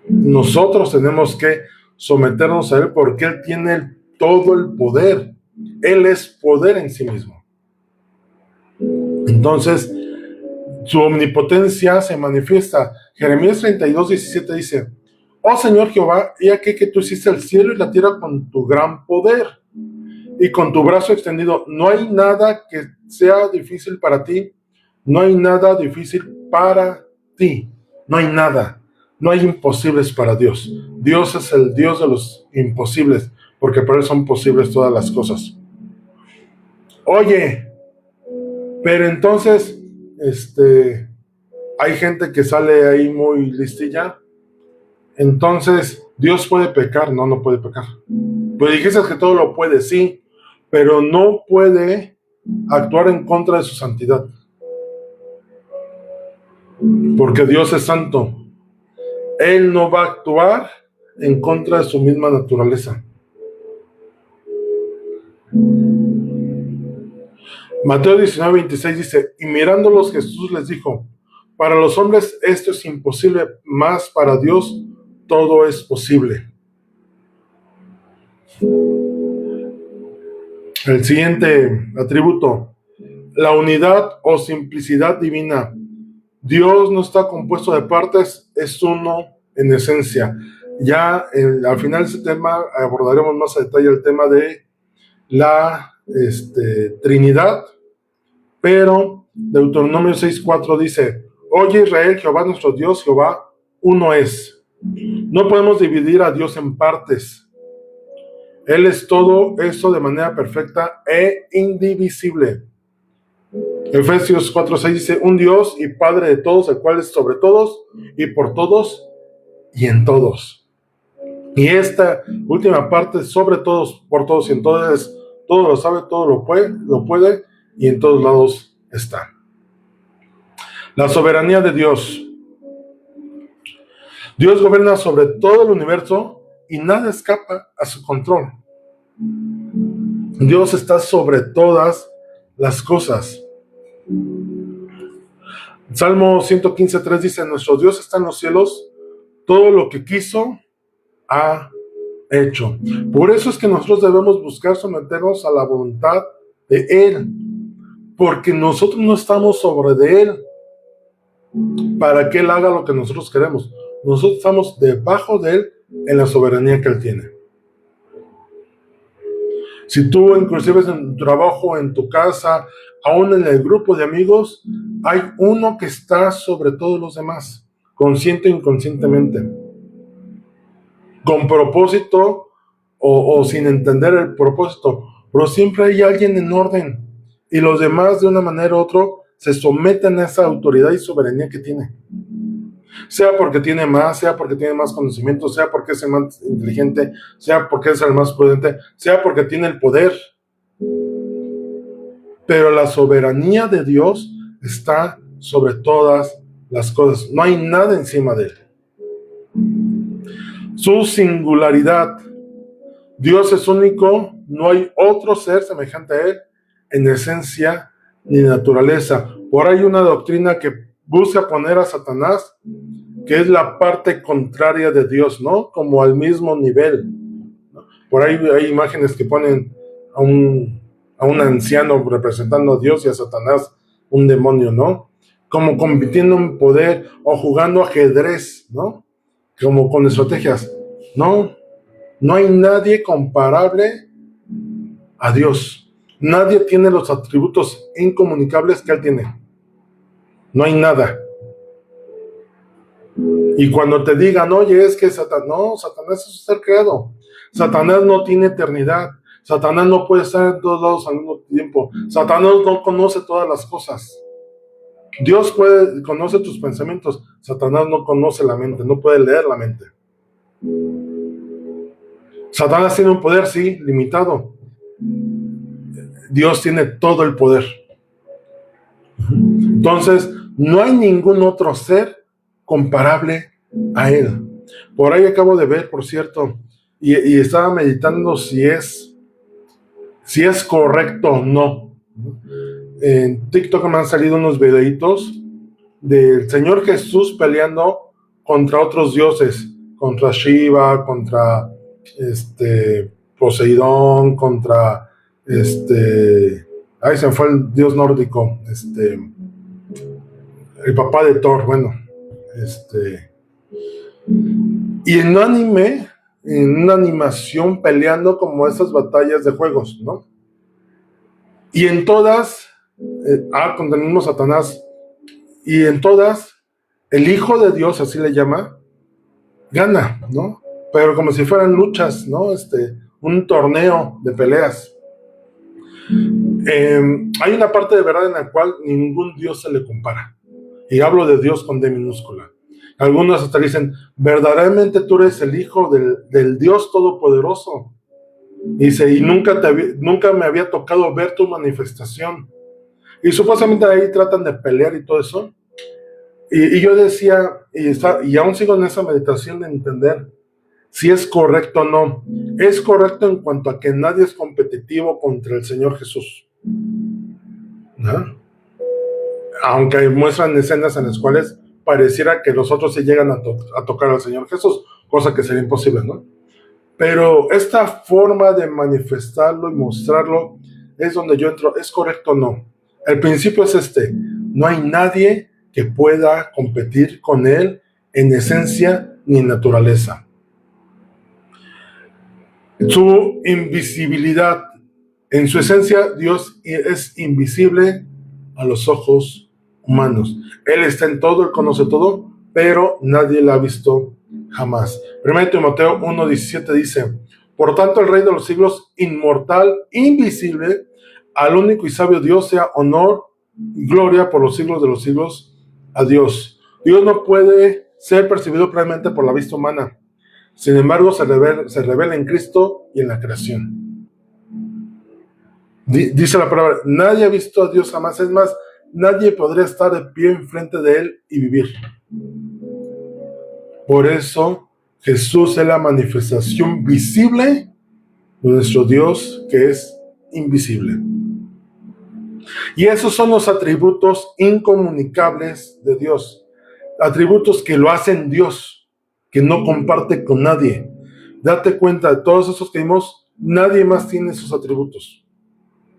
Nosotros tenemos que someternos a Él porque Él tiene todo el poder. Él es poder en sí mismo. Entonces, su omnipotencia se manifiesta. Jeremías 32:17 dice, oh Señor Jehová, he aquí que tú hiciste el cielo y la tierra con tu gran poder y con tu brazo extendido. No hay nada que sea difícil para ti. No hay nada difícil para ti. No hay nada. No hay imposibles para Dios. Dios es el Dios de los imposibles, porque para Él son posibles todas las cosas. Oye, pero entonces, hay gente que sale ahí muy listilla. Entonces, ¿Dios puede pecar? No, no puede pecar. Pues dijiste que todo lo puede, sí, pero no puede actuar en contra de su santidad. Porque Dios es santo. Él no va a actuar en contra de su misma naturaleza. Mateo 19:26 dice, y mirándolos Jesús les dijo, para los hombres esto es imposible, mas para Dios todo es posible. El siguiente atributo, la unidad o simplicidad divina. Dios no está compuesto de partes, es uno en esencia. Ya al final de este tema abordaremos más a detalle el tema de la Trinidad, pero Deuteronomio 6:4 dice, oye Israel, Jehová nuestro Dios, Jehová uno es. No podemos dividir a Dios en partes. Él es todo eso de manera perfecta e indivisible. Efesios 4:6 dice, un Dios y Padre de todos, el cual es sobre todos y por todos y en todos. Y esta última parte, sobre todos, por todos y en todos, es todo lo sabe, todo lo puede y en todos lados está. La soberanía de Dios. Dios gobierna sobre todo el universo y nada escapa a su control. Dios está sobre todas las cosas. Salmo 115:3 dice: nuestro Dios está en los cielos, todo lo que quiso ha hecho. Por eso es que nosotros debemos buscar someternos a la voluntad de Él, porque nosotros no estamos sobre de Él para que Él haga lo que nosotros queremos. Nosotros estamos debajo de Él en la soberanía que Él tiene. Si tú, inclusive en tu trabajo, en tu casa, aún en el grupo de amigos, hay uno que está sobre todos los demás, consciente e inconscientemente, con propósito o sin entender el propósito, pero siempre hay alguien en orden, y los demás, de una manera u otra, se someten a esa autoridad y soberanía que tiene. Sea porque tiene más, sea porque tiene más conocimiento, sea porque es el más inteligente, sea porque es el más prudente, sea porque tiene el poder. Pero la soberanía de Dios está sobre todas las cosas. No hay nada encima de Él. Su singularidad. Dios es único, no hay otro ser semejante a Él en esencia ni naturaleza. Por ahí hay una doctrina que busca poner a Satanás, que es la parte contraria de Dios, ¿no? Como al mismo nivel. Por ahí hay imágenes que ponen a un anciano representando a Dios y a Satanás, un demonio, ¿no? Como compitiendo en poder o jugando ajedrez, ¿no? Como con estrategias. No hay nadie comparable a Dios. Nadie tiene los atributos incomunicables que Él tiene. No hay nada. Y cuando te digan, oye, es que Satanás es un ser creado. Satanás no tiene eternidad. Satanás no puede estar en todos lados al mismo tiempo. Satanás no conoce todas las cosas. Dios conoce tus pensamientos. Satanás no conoce la mente, no puede leer la mente. Satanás tiene un poder, sí, limitado. Dios tiene todo el poder. Entonces, no hay ningún otro ser comparable a Él. Por ahí acabo de ver, por cierto, y estaba meditando si es correcto o no. En TikTok me han salido unos videitos del Señor Jesús peleando contra otros dioses, contra Shiva, contra Poseidón, contra ahí se me fue el dios nórdico, el papá de Thor, bueno, y en anime, en una animación peleando como esas batallas de juegos, ¿no? Y en todas, contra el mismo Satanás, y en todas, el Hijo de Dios, así le llama, gana, ¿no? Pero como si fueran luchas, ¿no? Un torneo de peleas. Hay una parte de verdad en la cual ningún Dios se le compara. Y hablo de Dios con D minúscula. Algunos hasta dicen, verdaderamente tú eres el Hijo del Dios Todopoderoso. Dice, y nunca me había tocado ver tu manifestación. Y supuestamente ahí tratan de pelear y todo eso. Y yo decía, y aún sigo en esa meditación de entender si es correcto o no. Es correcto en cuanto a que nadie es competitivo contra el Señor Jesús, ¿no? Aunque muestran escenas en las cuales pareciera que los otros se llegan a tocar al Señor Jesús, cosa que sería imposible, ¿no? Pero esta forma de manifestarlo y mostrarlo es donde yo entro. ¿Es correcto o no? El principio es no hay nadie que pueda competir con Él en esencia ni en naturaleza. Su invisibilidad, en su esencia, Dios es invisible a los ojos humanos. Él está en todo, Él conoce todo, pero nadie lo ha visto jamás. 1 Timoteo 1:17 dice, por tanto el Rey de los siglos, inmortal, invisible, al único y sabio Dios sea honor y gloria por los siglos de los siglos. A Dios. Dios no puede ser percibido plenamente por la vista humana. Sin embargo, se revela en Cristo y en la creación. Dice la palabra, nadie ha visto a Dios jamás. Es más, nadie podría estar de pie enfrente de Él y vivir. Por eso, Jesús es la manifestación visible de nuestro Dios, que es invisible. Y esos son los atributos incomunicables de Dios. Atributos que lo hacen Dios, que no comparte con nadie. Date cuenta, de todos esos que vimos, nadie más tiene esos atributos.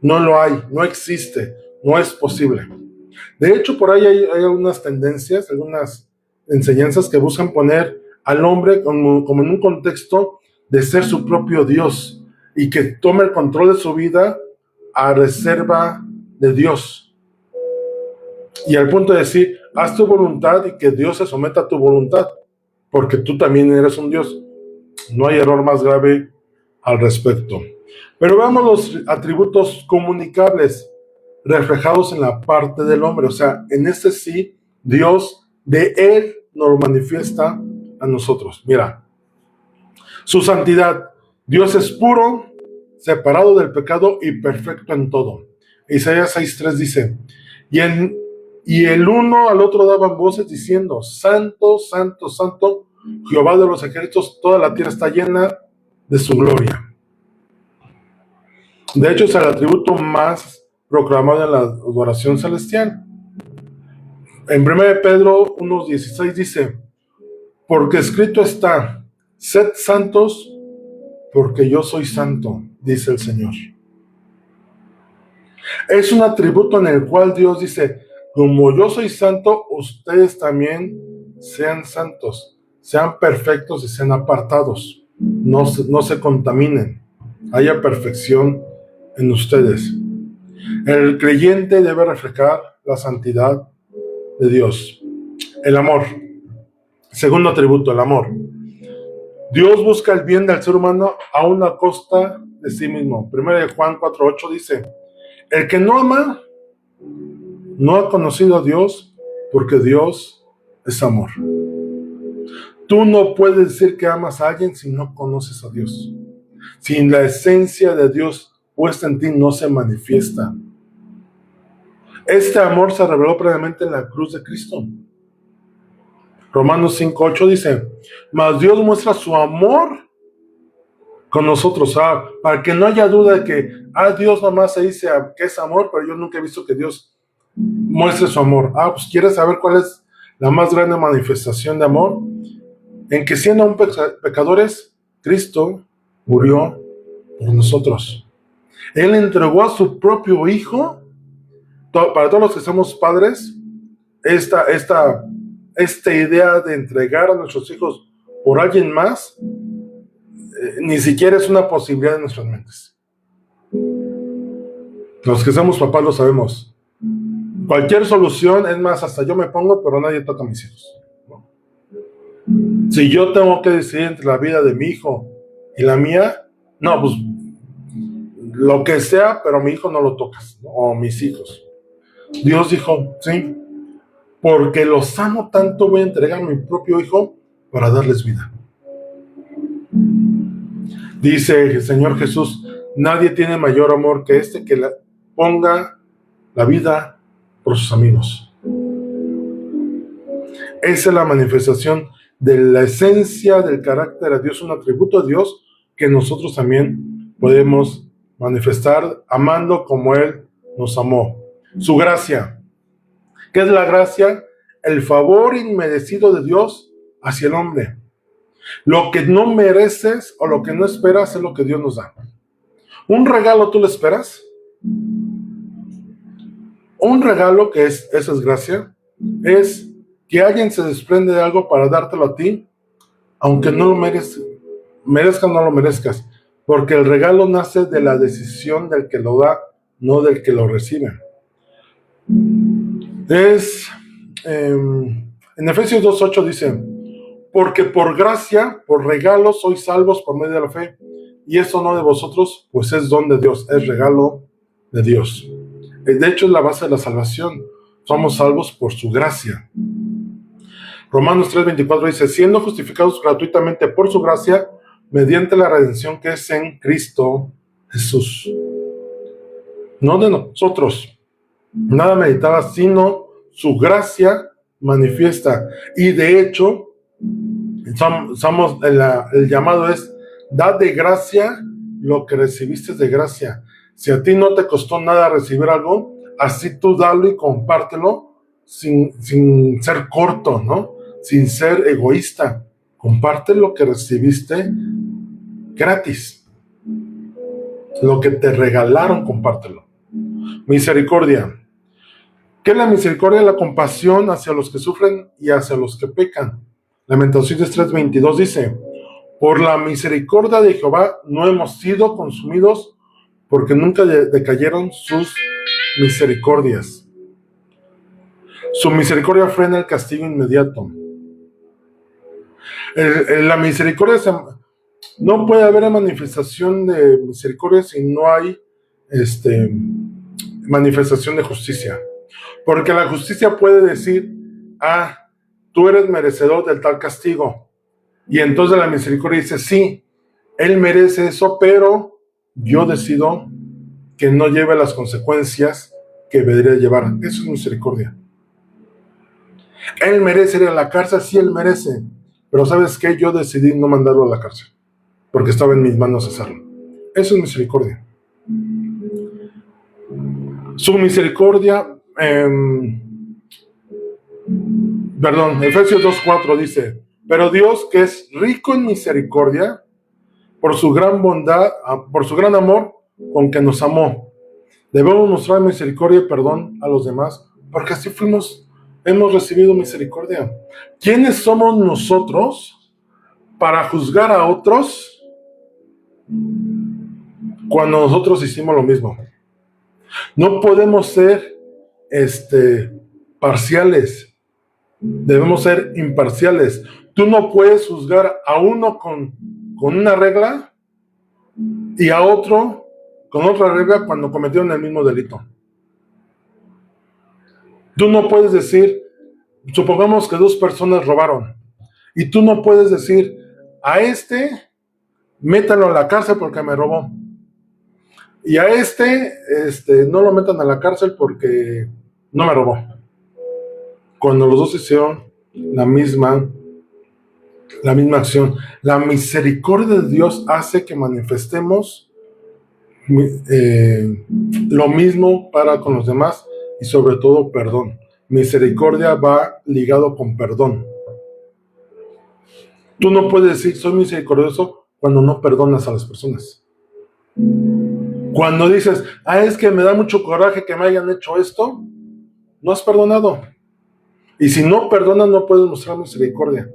No lo hay, no existe, no es posible. De hecho, por ahí hay algunas tendencias, algunas enseñanzas que buscan poner al hombre como en un contexto de ser su propio Dios y que tome el control de su vida a reserva de Dios. Y al punto de decir, haz tu voluntad y que Dios se someta a tu voluntad, porque tú también eres un Dios. No hay error más grave al respecto. Pero veamos los atributos comunicables reflejados en la parte del hombre. O sea, en este sí, Dios de Él nos lo manifiesta a nosotros. Mira, su santidad. Dios es puro, separado del pecado y perfecto en todo. Isaías 6:3 dice, y el uno al otro daban voces diciendo, Santo, Santo, Santo, Jehová de los ejércitos, toda la tierra está llena de su gloria. De hecho, es el atributo más proclamado en la adoración celestial. En 1 Pedro 1:16 dice, porque escrito está, sed santos, porque yo soy santo, dice el Señor. Es un atributo en el cual Dios dice, como yo soy santo, ustedes también sean santos, sean perfectos y sean apartados, no se contaminen, haya perfección en ustedes. El creyente debe reflejar la santidad de Dios. El amor. Segundo atributo, el amor. Dios busca el bien del ser humano a una costa de sí mismo. 1 Juan 4:8 dice, el que no ama no ha conocido a Dios, porque Dios es amor. Tú no puedes decir que amas a alguien si no conoces a Dios. Si la esencia de Dios puesta en ti no se manifiesta. Este amor se reveló previamente en la cruz de Cristo. Romanos 5:8 dice, mas Dios muestra su amor con nosotros, para que no haya duda de que Dios nomás se dice que es amor, pero yo nunca he visto que Dios muestre su amor. Pues ¿quieres saber cuál es la más grande manifestación de amor? En que siendo aún pecadores, Cristo murió por nosotros. Él entregó a su propio Hijo. Para todos los que somos padres, esta idea de entregar a nuestros hijos por alguien más, ni siquiera es una posibilidad en nuestras mentes. Los que somos papás lo sabemos. Cualquier solución, es más, hasta yo me pongo, pero nadie toca a mis hijos. ¿No? Si yo tengo que decidir entre la vida de mi hijo y la mía, no, pues lo que sea, pero a mi hijo no lo tocas, ¿no? O mis hijos. Dios dijo, sí, porque los amo tanto, voy a entregar a mi propio hijo para darles vida. Dice el Señor Jesús, nadie tiene mayor amor que este que ponga la vida por sus amigos. Esa es la manifestación de la esencia del carácter de Dios, un atributo de Dios que nosotros también podemos manifestar amando como Él nos amó. Su gracia. ¿Qué es la gracia? El favor inmerecido de Dios hacia el hombre. Lo que no mereces o lo que no esperas es lo que Dios nos da. ¿Un regalo tú lo esperas? Un regalo, eso es gracia, es que alguien se desprende de algo para dártelo a ti, aunque no lo merezcas o no lo merezcas, porque el regalo nace de la decisión del que lo da, no del que lo recibe. En Efesios 2:8 dice, porque por gracia, por regalo, sois salvos por medio de la fe, y eso no de vosotros, pues es don de Dios, es regalo de Dios. De hecho, es la base de la salvación. Somos salvos por su gracia. Romanos 3:24 dice, siendo justificados gratuitamente por su gracia, mediante la redención que es en Cristo Jesús. No de nosotros, nada meditaba, sino su gracia manifiesta. Y de hecho, el llamado es, da de gracia lo que recibiste de gracia. Si a ti no te costó nada recibir algo, así tú dalo y compártelo sin ser corto, ¿no? Sin ser egoísta. Comparte lo que recibiste gratis. Lo que te regalaron, compártelo. Misericordia. ¿Qué es la misericordia? La compasión hacia los que sufren y hacia los que pecan. Lamentaciones 3:22 dice: por la misericordia de Jehová no hemos sido consumidos, porque nunca decayeron sus misericordias. Su misericordia frena el castigo inmediato. La misericordia no puede haber manifestación de misericordia si no hay manifestación de justicia. Porque la justicia puede decir: tú eres merecedor del tal castigo. Y entonces la misericordia dice: sí, él merece eso, pero yo decido que no lleve las consecuencias que debería llevar. Eso es misericordia. Él merece ir a la cárcel, sí, él merece. Pero ¿sabes qué? Yo decidí no mandarlo a la cárcel, porque estaba en mis manos hacerlo. Eso es misericordia. Su misericordia, Efesios 2:4 dice: pero Dios, que es rico en misericordia, por su gran bondad, por su gran amor con que nos amó, debemos mostrar misericordia y perdón a los demás, porque así hemos recibido misericordia. ¿Quiénes somos nosotros para juzgar a otros cuando nosotros hicimos lo mismo? No podemos ser parciales, debemos ser imparciales. Tú no puedes juzgar a uno con una regla y a otro con otra regla cuando cometieron el mismo delito. Tú no puedes decir, supongamos que 2 personas robaron, y tú no puedes decir: a métanlo a la cárcel porque me robó, y a no lo metan a la cárcel porque no me robó, cuando los dos hicieron la misma acción. La misericordia de Dios hace que manifestemos lo mismo para con los demás, y sobre todo perdón. Misericordia va ligado con perdón. Tú no puedes decir: soy misericordioso, cuando no perdonas a las personas. Cuando dices: es que me da mucho coraje que me hayan hecho esto, no has perdonado. Y si no perdonas, no puedes mostrar misericordia.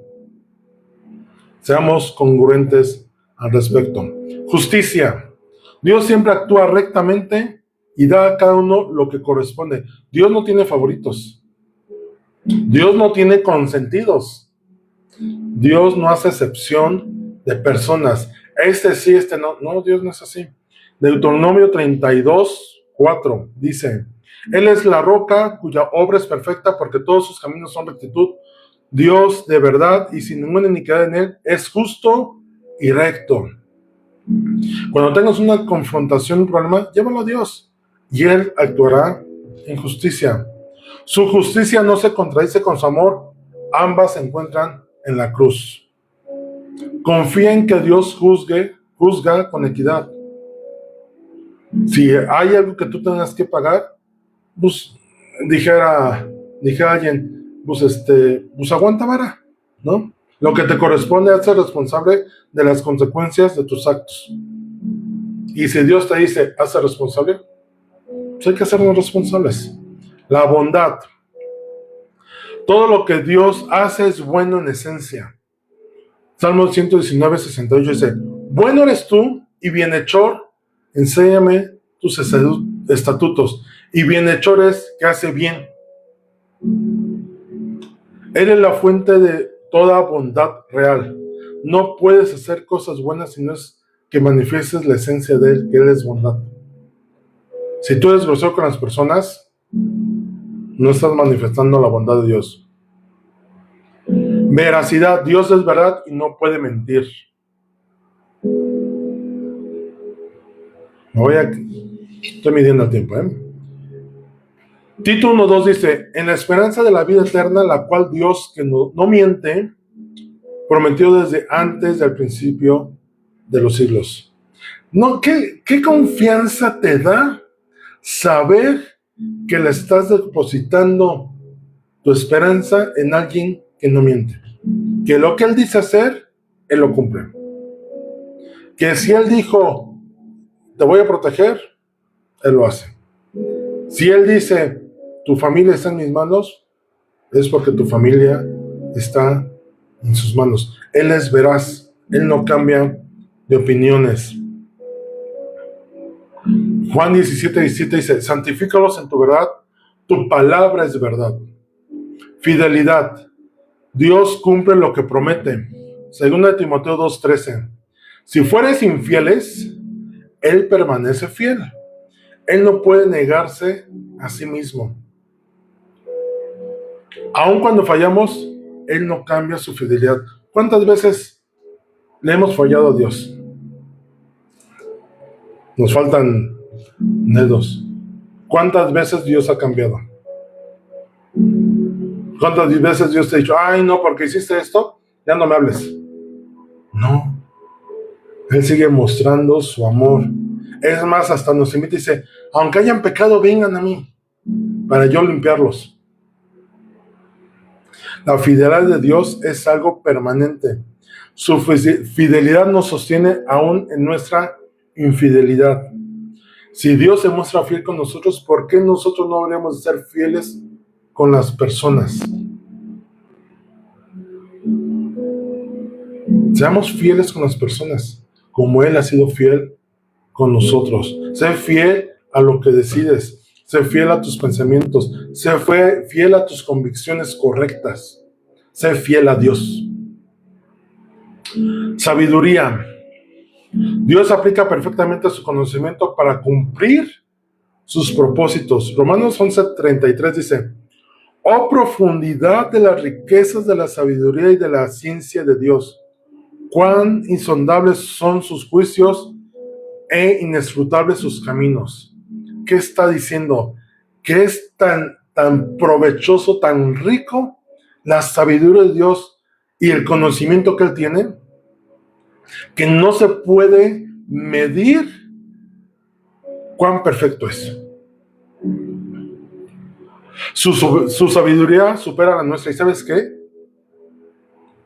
Seamos congruentes al respecto. Justicia. Dios siempre actúa rectamente y da a cada uno lo que corresponde. Dios no tiene favoritos. Dios no tiene consentidos. Dios no hace excepción de personas. Sí, no. No, Dios no es así. Deuteronomio 32:4 dice: Él es la roca cuya obra es perfecta, porque todos sus caminos son rectitud. Dios de verdad y sin ninguna iniquidad en él, es justo y recto. Cuando tengas una confrontación, un problema, llévalo a Dios y Él actuará en justicia. Su justicia no se contradice con su amor, ambas se encuentran en la cruz. Confía en que Dios juzga con equidad. Si hay algo que tú tengas que pagar, pues dijera alguien, pues aguanta vara, ¿no? Lo que te corresponde es ser responsable de las consecuencias de tus actos. Y si Dios te dice, hazte responsable, pues hay que hacernos responsables. La bondad. Todo lo que Dios hace es bueno en esencia. Salmo 119:68 dice: bueno eres tú y bienhechor, enséñame tus estatutos. Y bienhechor es que hace bien. Él es la fuente de toda bondad real. No puedes hacer cosas buenas si no es que manifiestes la esencia de Él, que Él es bondad. Si tú eres grosero con las personas, no estás manifestando la bondad de Dios. Veracidad. Dios es verdad y no puede mentir. Estoy midiendo el tiempo, Tito 1:2 dice: en la esperanza de la vida eterna, la cual Dios, que no miente, prometió desde antes del principio de los siglos. No, ¿qué confianza te da saber que le estás depositando tu esperanza en alguien que no miente. Que lo que Él dice hacer, Él lo cumple. Que si Él dijo, te voy a proteger, Él lo hace. Si Él dice, tu familia está en mis manos, es porque tu familia está en sus manos. Él es veraz, Él no cambia de opiniones. Juan 17:17 dice, santifícalos en tu verdad, tu palabra es verdad. Fidelidad, Dios cumple lo que promete. Según de Timoteo 2:13, si fueres infieles, Él permanece fiel. Él no puede negarse a sí mismo. Aun cuando fallamos, Él no cambia su fidelidad. ¿Cuántas veces le hemos fallado a Dios? Nos faltan dedos. ¿Cuántas veces Dios ha cambiado? ¿Cuántas veces Dios te ha dicho, ay no, porque hiciste esto, ya no me hables? No. Él sigue mostrando su amor. Es más, hasta nos invita y dice, aunque hayan pecado, vengan a mí, para yo limpiarlos. La fidelidad de Dios es algo permanente. Su fidelidad nos sostiene aún en nuestra infidelidad. Si Dios se muestra fiel con nosotros, ¿por qué nosotros no deberíamos ser fieles con las personas? Seamos fieles con las personas, como Él ha sido fiel con nosotros. Sé fiel a lo que decides. Sé fiel a tus pensamientos. Sé fiel a tus convicciones correctas. Sé fiel a Dios. Sabiduría. Dios aplica perfectamente su conocimiento para cumplir sus propósitos. Romanos 11:33 dice, oh profundidad de las riquezas de la sabiduría y de la ciencia de Dios. Cuán insondables son sus juicios e inescrutables sus caminos. ¿Qué está diciendo? Que es tan provechoso, tan rico la sabiduría de Dios y el conocimiento que Él tiene, que no se puede medir cuán perfecto es. Su sabiduría supera la nuestra. ¿Y sabes qué?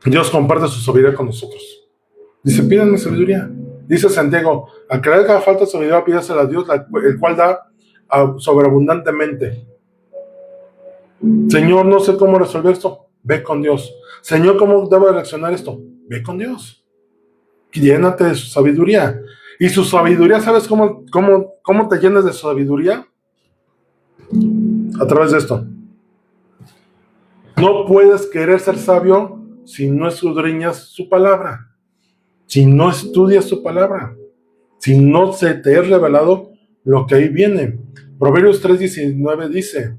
Dios comparte su sabiduría con nosotros. Dice, pídanme sabiduría. Dice Santiago, al creer que haga falta sabiduría, pídasela a Dios, el cual da sobreabundantemente. Señor, no sé cómo resolver esto. Ve con Dios. Señor, ¿cómo debo reaccionar esto? Ve con Dios. Llénate de su sabiduría. Y su sabiduría, ¿sabes cómo te llenas de su sabiduría? A través de esto. No puedes querer ser sabio si no escudriñas su palabra, si no estudias su palabra, si no se te es revelado lo que ahí viene. Proverbios 3:19 dice,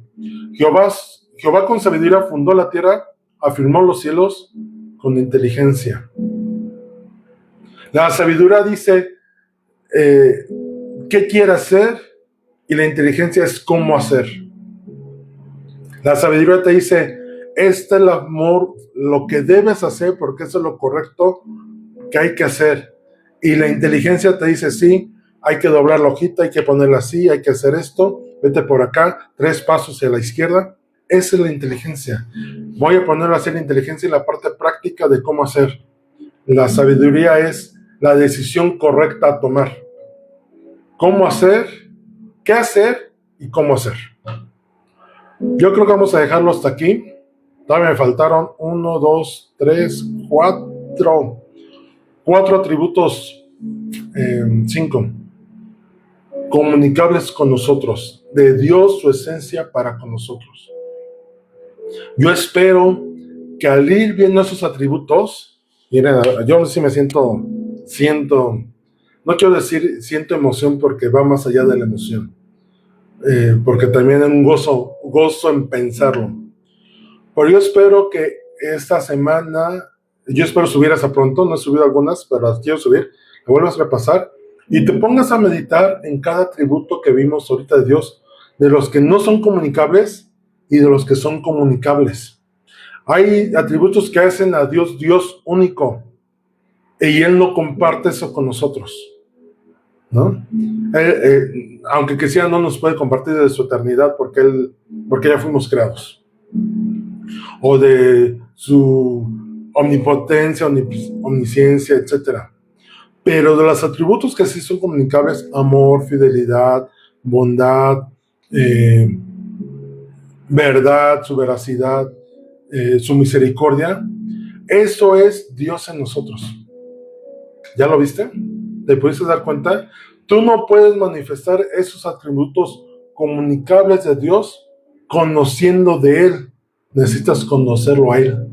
Jehová con sabiduría fundó la tierra, afirmó los cielos con inteligencia. La sabiduría dice qué quiere hacer y la inteligencia es cómo hacer. La sabiduría te dice, este es el amor, lo que debes hacer porque eso es lo correcto que hay que hacer. Y la inteligencia te dice, sí, hay que doblar la hojita, hay que ponerla así, hay que hacer esto, vete por acá, 3 pasos hacia la izquierda. Esa es la inteligencia. Voy a ponerlo así, la inteligencia y la parte práctica de cómo hacer. La sabiduría es la decisión correcta a tomar. Cómo hacer, qué hacer y cómo hacer. Yo creo que vamos a dejarlo hasta aquí. Todavía me faltaron 1, 2, 3, 4 atributos, 5 comunicables con nosotros, de Dios su esencia para con nosotros. Yo espero que al ir viendo esos atributos, miren, yo sí me siento, no quiero decir siento emoción porque va más allá de la emoción, porque también es un gozo en pensarlo. Pero yo espero que esta semana, yo espero subir esa pronto, no he subido algunas, pero las quiero subir, la vuelvas a repasar y te pongas a meditar en cada atributo que vimos ahorita de Dios, de los que no son comunicables y de los que son comunicables. Hay atributos que hacen a Dios Dios único y Él no comparte eso con nosotros. ¿no? Aunque quisiera, no nos puede compartir de su eternidad porque ya fuimos creados, o de su omnipotencia, omnisciencia, etcétera. Pero de los atributos que sí son comunicables: amor, fidelidad, bondad, verdad, su veracidad, su misericordia, eso es Dios en nosotros. ¿Ya lo viste? ¿Te pudiste dar cuenta? Tú no puedes manifestar esos atributos comunicables de Dios conociendo de Él. Necesitas conocerlo a Él.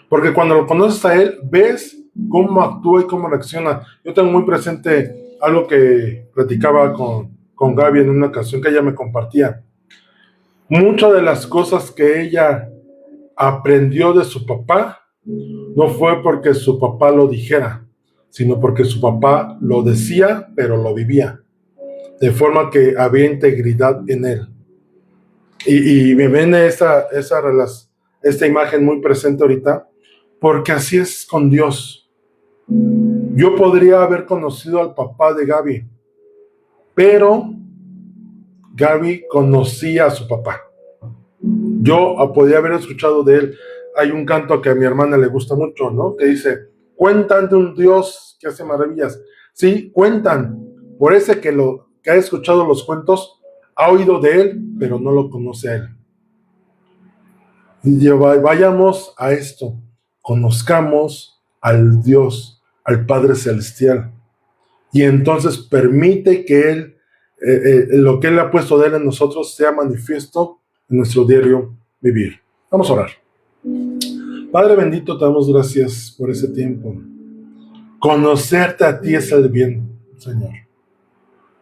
Porque cuando lo conoces a Él, ves cómo actúa y cómo reacciona. Yo tengo muy presente algo que platicaba con Gaby en una ocasión que ella me compartía. Muchas de las cosas que ella aprendió de su papá no fue porque su papá lo dijera, sino porque su papá lo decía, pero lo vivía, de forma que había integridad en él. Y me viene esta imagen muy presente ahorita, porque así es con Dios. Yo podría haber conocido al papá de Gaby, pero Gaby conocía a su papá. Yo podía haber escuchado de él. Hay un canto que a mi hermana le gusta mucho, ¿no? Que dice: cuentan de un Dios que hace maravillas. Sí, cuentan. Por ese que ha escuchado los cuentos, ha oído de él, pero no lo conoce a él. Y vayamos a esto. Conozcamos al Dios, al Padre Celestial. Y entonces permite que Él, lo que Él ha puesto de Él en nosotros, sea manifiesto en nuestro diario vivir. Vamos a orar. Padre bendito, te damos gracias por ese tiempo. Conocerte a ti es el bien, Señor.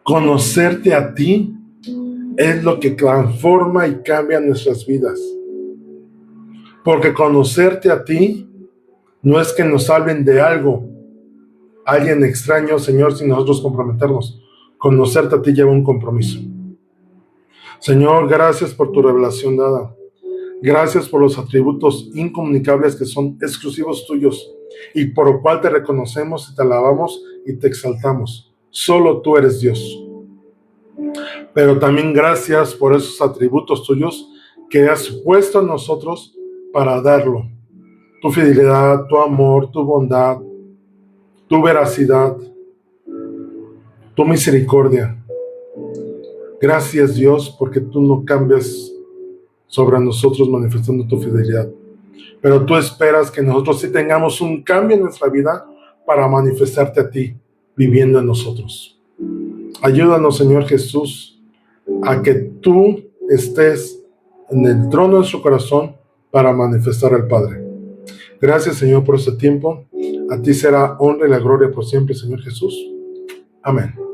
Conocerte a ti es lo que transforma y cambia nuestras vidas. Porque conocerte a ti no es que nos hablen de alguien extraño, Señor, sin nosotros comprometernos. Conocerte a ti lleva un compromiso. Señor, gracias por tu revelación dada. Gracias por los atributos incomunicables que son exclusivos tuyos y por lo cual te reconocemos y te alabamos y te exaltamos. Solo tú eres Dios. Pero también gracias por esos atributos tuyos que has puesto en nosotros para darlo. Tu fidelidad, tu amor, tu bondad, tu veracidad, tu misericordia. Gracias, Dios, porque tú no cambias sobre nosotros manifestando tu fidelidad. Pero tú esperas que nosotros sí tengamos un cambio en nuestra vida para manifestarte a ti, viviendo en nosotros. Ayúdanos, Señor Jesús, a que tú estés en el trono de nuestro corazón para manifestar al Padre. Gracias, Señor, por este tiempo. A ti será honra y la gloria por siempre, Señor Jesús. Amén.